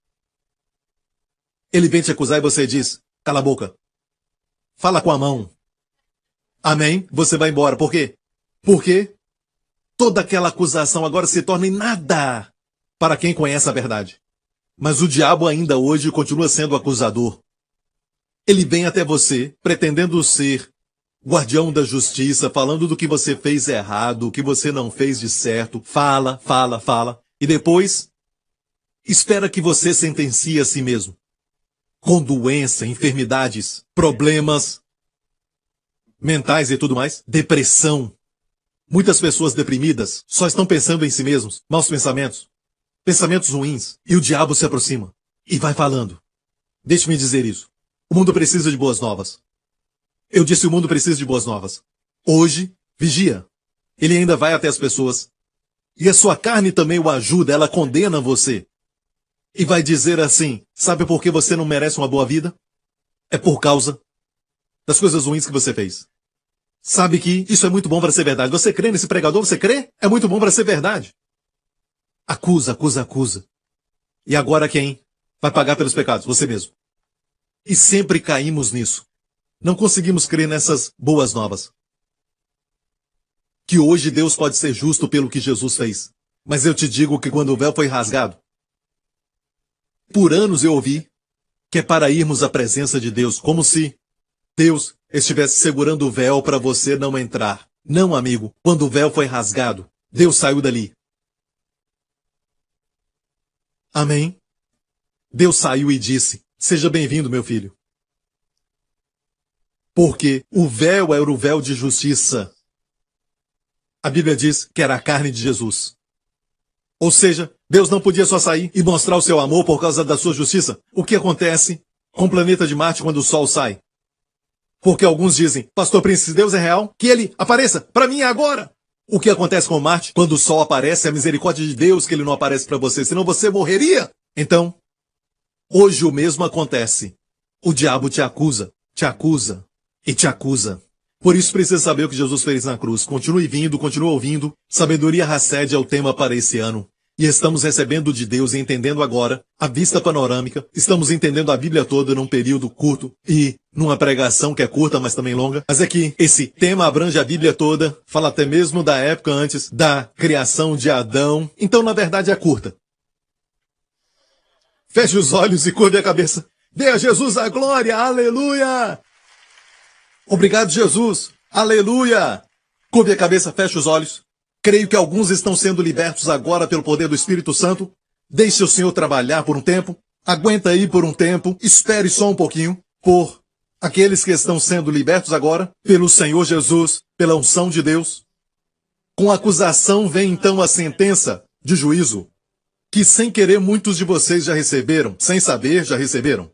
Ele vem te acusar e você diz, cala a boca. Fala com a mão. Amém? Você vai embora. Por quê? Porque toda aquela acusação agora se torna em nada para quem conhece a verdade. Mas o diabo ainda hoje continua sendo acusador. Ele vem até você, pretendendo ser guardião da justiça, falando do que você fez errado, o que você não fez de certo. Fala, fala, fala. E depois, espera que você sentencie a si mesmo. Com doença, enfermidades, problemas mentais e tudo mais. Depressão. Muitas pessoas deprimidas só estão pensando em si mesmos. Maus pensamentos. Pensamentos ruins. E o diabo se aproxima. E vai falando. Deixe-me dizer isso. O mundo precisa de boas novas. Eu disse o mundo precisa de boas novas. Hoje, vigia. Ele ainda vai até as pessoas. E a sua carne também o ajuda, ela condena você. E vai dizer assim, sabe por que você não merece uma boa vida? É por causa das coisas ruins que você fez. Sabe que isso é muito bom para ser verdade. Você crê nesse pregador? Você crê? É muito bom para ser verdade. Acusa, acusa, acusa. E agora quem vai pagar pelos pecados? Você mesmo. E sempre caímos nisso. Não conseguimos crer nessas boas novas. Que hoje Deus pode ser justo pelo que Jesus fez. Mas eu te digo que quando o véu foi rasgado, por anos eu ouvi que é para irmos à presença de Deus, como se Deus estivesse segurando o véu para você não entrar. Não, amigo. Quando o véu foi rasgado, Deus saiu dali. Amém? Deus saiu e disse, seja bem-vindo, meu filho. Porque o véu era o véu de justiça. A Bíblia diz que era a carne de Jesus. Ou seja, Deus não podia só sair e mostrar o seu amor por causa da sua justiça. O que acontece com o planeta de Marte quando o Sol sai? Porque alguns dizem, Pastor Prince, se Deus é real, que ele apareça para mim agora. O que acontece com Marte quando o Sol aparece? É a misericórdia de Deus que ele não aparece para você, senão você morreria. Então, hoje o mesmo acontece. O diabo te acusa e te acusa. Por isso precisa saber o que Jesus fez na cruz. Continue vindo, continue ouvindo. Sabedoria Hassed é o tema para esse ano. E estamos recebendo de Deus e entendendo agora a vista panorâmica. Estamos entendendo a Bíblia toda num período curto e numa pregação que é curta, mas também longa. Mas é que esse tema abrange a Bíblia toda, fala até mesmo da época antes da criação de Adão. Então, na verdade, é curta. Feche os olhos e curve a cabeça. Dê a Jesus a glória, aleluia! Obrigado, Jesus, aleluia! Curve a cabeça, feche os olhos. Creio que alguns estão sendo libertos agora pelo poder do Espírito Santo. Deixe o Senhor trabalhar por um tempo. Aguenta aí por um tempo. Espere só um pouquinho. Por aqueles que estão sendo libertos agora, pelo Senhor Jesus, pela unção de Deus. Com a acusação vem então a sentença de juízo, que sem querer muitos de vocês já receberam, sem saber já receberam.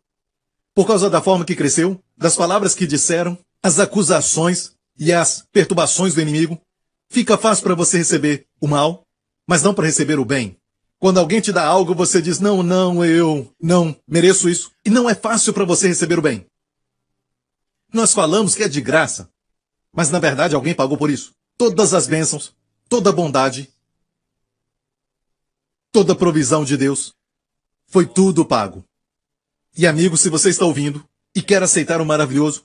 Por causa da forma que cresceu, das palavras que disseram, as acusações e as perturbações do inimigo, fica fácil para você receber o mal, mas não para receber o bem. Quando alguém te dá algo, você diz, não, eu não mereço isso. E não é fácil para você receber o bem. Nós falamos que é de graça, mas na verdade alguém pagou por isso. Todas as bênçãos, toda a bondade, toda a provisão de Deus, foi tudo pago. E amigo, se você está ouvindo e quer aceitar o maravilhoso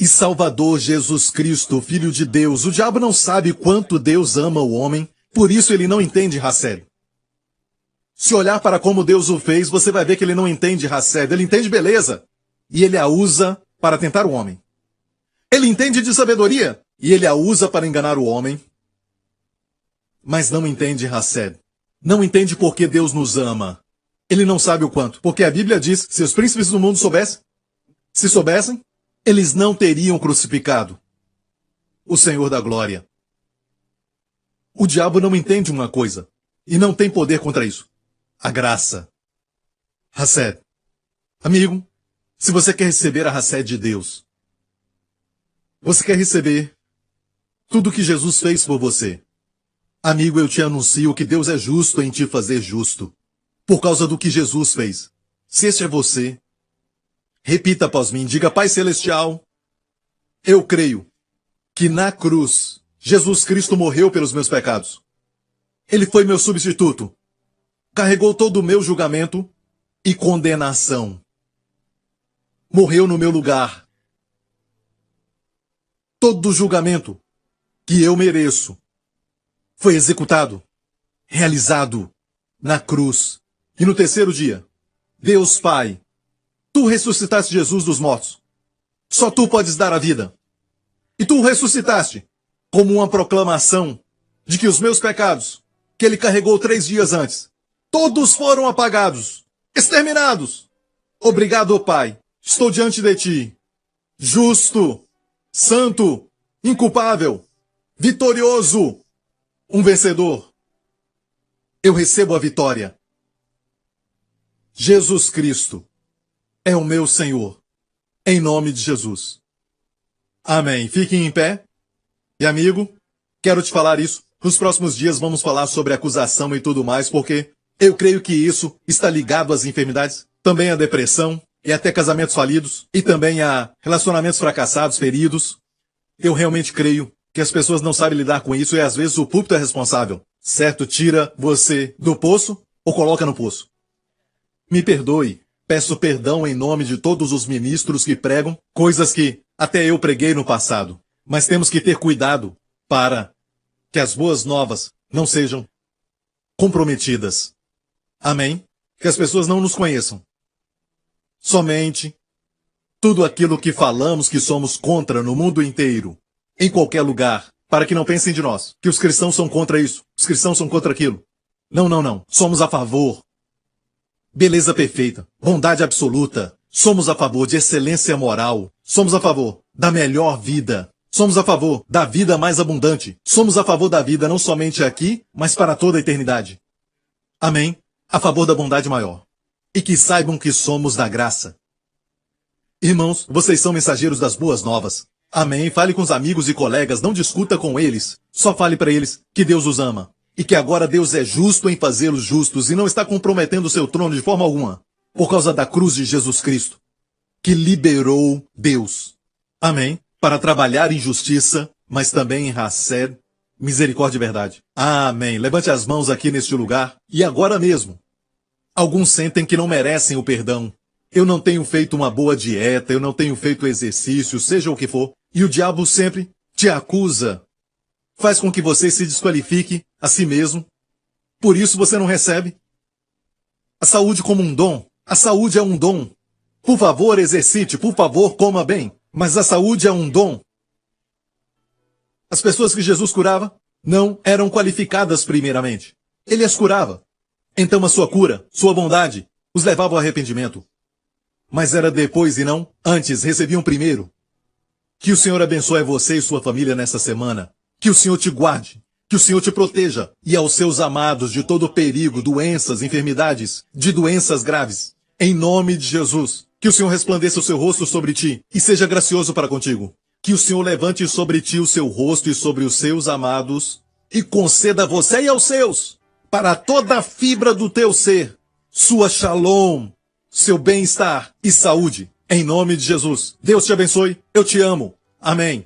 e Salvador Jesus Cristo, Filho de Deus, o diabo não sabe quanto Deus ama o homem, por isso ele não entende Hassed. Se olhar para como Deus o fez, você vai ver que ele não entende Hassed, ele entende beleza, e ele a usa para tentar o homem. Ele entende de sabedoria, e ele a usa para enganar o homem, mas não entende Hassed. Não entende porque Deus nos ama. Ele não sabe o quanto, porque a Bíblia diz, se os príncipes do mundo soubessem, se soubessem, eles não teriam crucificado o Senhor da glória. O diabo não entende uma coisa, e não tem poder contra isso. A graça. Hassed. Amigo, se você quer receber a Hassed de Deus, você quer receber tudo que Jesus fez por você, Amigo, eu te anuncio que Deus é justo em te fazer justo, por causa do que Jesus fez. Se este é você, repita após mim, diga: Pai Celestial, eu creio que na cruz Jesus Cristo morreu pelos meus pecados. Ele foi meu substituto, carregou todo o meu julgamento e condenação. Morreu no meu lugar. Todo o julgamento que eu mereço foi executado, realizado na cruz. E no terceiro dia, Deus Pai, tu ressuscitaste Jesus dos mortos. Só tu podes dar a vida. E tu o ressuscitaste como uma proclamação de que os meus pecados, que ele carregou 3 dias antes, todos foram apagados, exterminados. Obrigado, ó Pai. Estou diante de ti, justo, santo, inculpável, vitorioso, um vencedor. Eu recebo a vitória. Jesus Cristo é o meu Senhor, em nome de Jesus. Amém. Fiquem em pé. E amigo, quero te falar isso. Nos próximos dias vamos falar sobre acusação e tudo mais, porque eu creio que isso está ligado às enfermidades, também à depressão, e até casamentos falidos, e também a relacionamentos fracassados, feridos. Eu realmente creio que as pessoas não sabem lidar com isso e às vezes o púlpito é responsável. Certo? Tira você do poço ou coloca no poço. Me perdoe. Peço perdão em nome de todos os ministros que pregam coisas que até eu preguei no passado. Mas temos que ter cuidado para que as boas novas não sejam comprometidas. Amém? Que as pessoas não nos conheçam. Somente tudo aquilo que falamos que somos contra no mundo inteiro, em qualquer lugar, para que não pensem de nós, que os cristãos são contra isso, os cristãos são contra aquilo. Não, não, não. Somos a favor. Beleza perfeita, bondade absoluta. Somos a favor de excelência moral. Somos a favor da melhor vida. Somos a favor da vida mais abundante. Somos a favor da vida não somente aqui, mas para toda a eternidade. Amém? A favor da bondade maior. E que saibam que somos da graça. Irmãos, vocês são mensageiros das boas novas. Amém? Fale com os amigos e colegas, não discuta com eles. Só fale para eles que Deus os ama. E que agora Deus é justo em fazê-los justos e não está comprometendo o seu trono de forma alguma. Por causa da cruz de Jesus Cristo, que liberou Deus. Amém? Para trabalhar em justiça, mas também em Hased, misericórdia e verdade. Amém. Levante as mãos aqui neste lugar e agora mesmo. Alguns sentem que não merecem o perdão. Eu não tenho feito uma boa dieta, eu não tenho feito exercício, seja o que for. E o diabo sempre te acusa. Faz com que você se desqualifique a si mesmo. Por isso você não recebe a saúde como um dom. A saúde é um dom. Por favor, exercite, por favor, coma bem. Mas a saúde é um dom. As pessoas que Jesus curava não eram qualificadas primeiramente. Ele as curava. Então a sua cura, sua bondade, os levava ao arrependimento. Mas era depois e não antes, recebiam primeiro. Que o Senhor abençoe você e sua família nessa semana. Que o Senhor te guarde. Que o Senhor te proteja. E aos seus amados de todo perigo, doenças, enfermidades, de doenças graves. Em nome de Jesus. Que o Senhor resplandeça o seu rosto sobre ti e seja gracioso para contigo. Que o Senhor levante sobre ti o seu rosto e sobre os seus amados e conceda a você e aos seus, para toda a fibra do teu ser, sua shalom, seu bem-estar e saúde. Em nome de Jesus. Deus te abençoe. Eu te amo. Amém.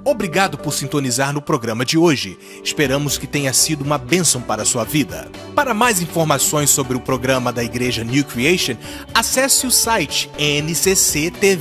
Obrigado por sintonizar no programa de hoje. Esperamos que tenha sido uma bênção para a sua vida. Para mais informações sobre o programa da Igreja New Creation, acesse o site ncctv.org.sg.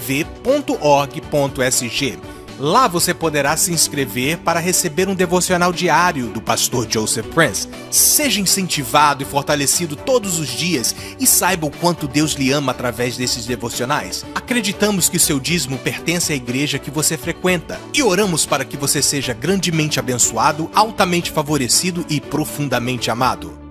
Lá você poderá se inscrever para receber um devocional diário do pastor Joseph Prince. Seja incentivado e fortalecido todos os dias e saiba o quanto Deus lhe ama através desses devocionais. Acreditamos que seu dízimo pertence à igreja que você frequenta e oramos para que você seja grandemente abençoado, altamente favorecido e profundamente amado.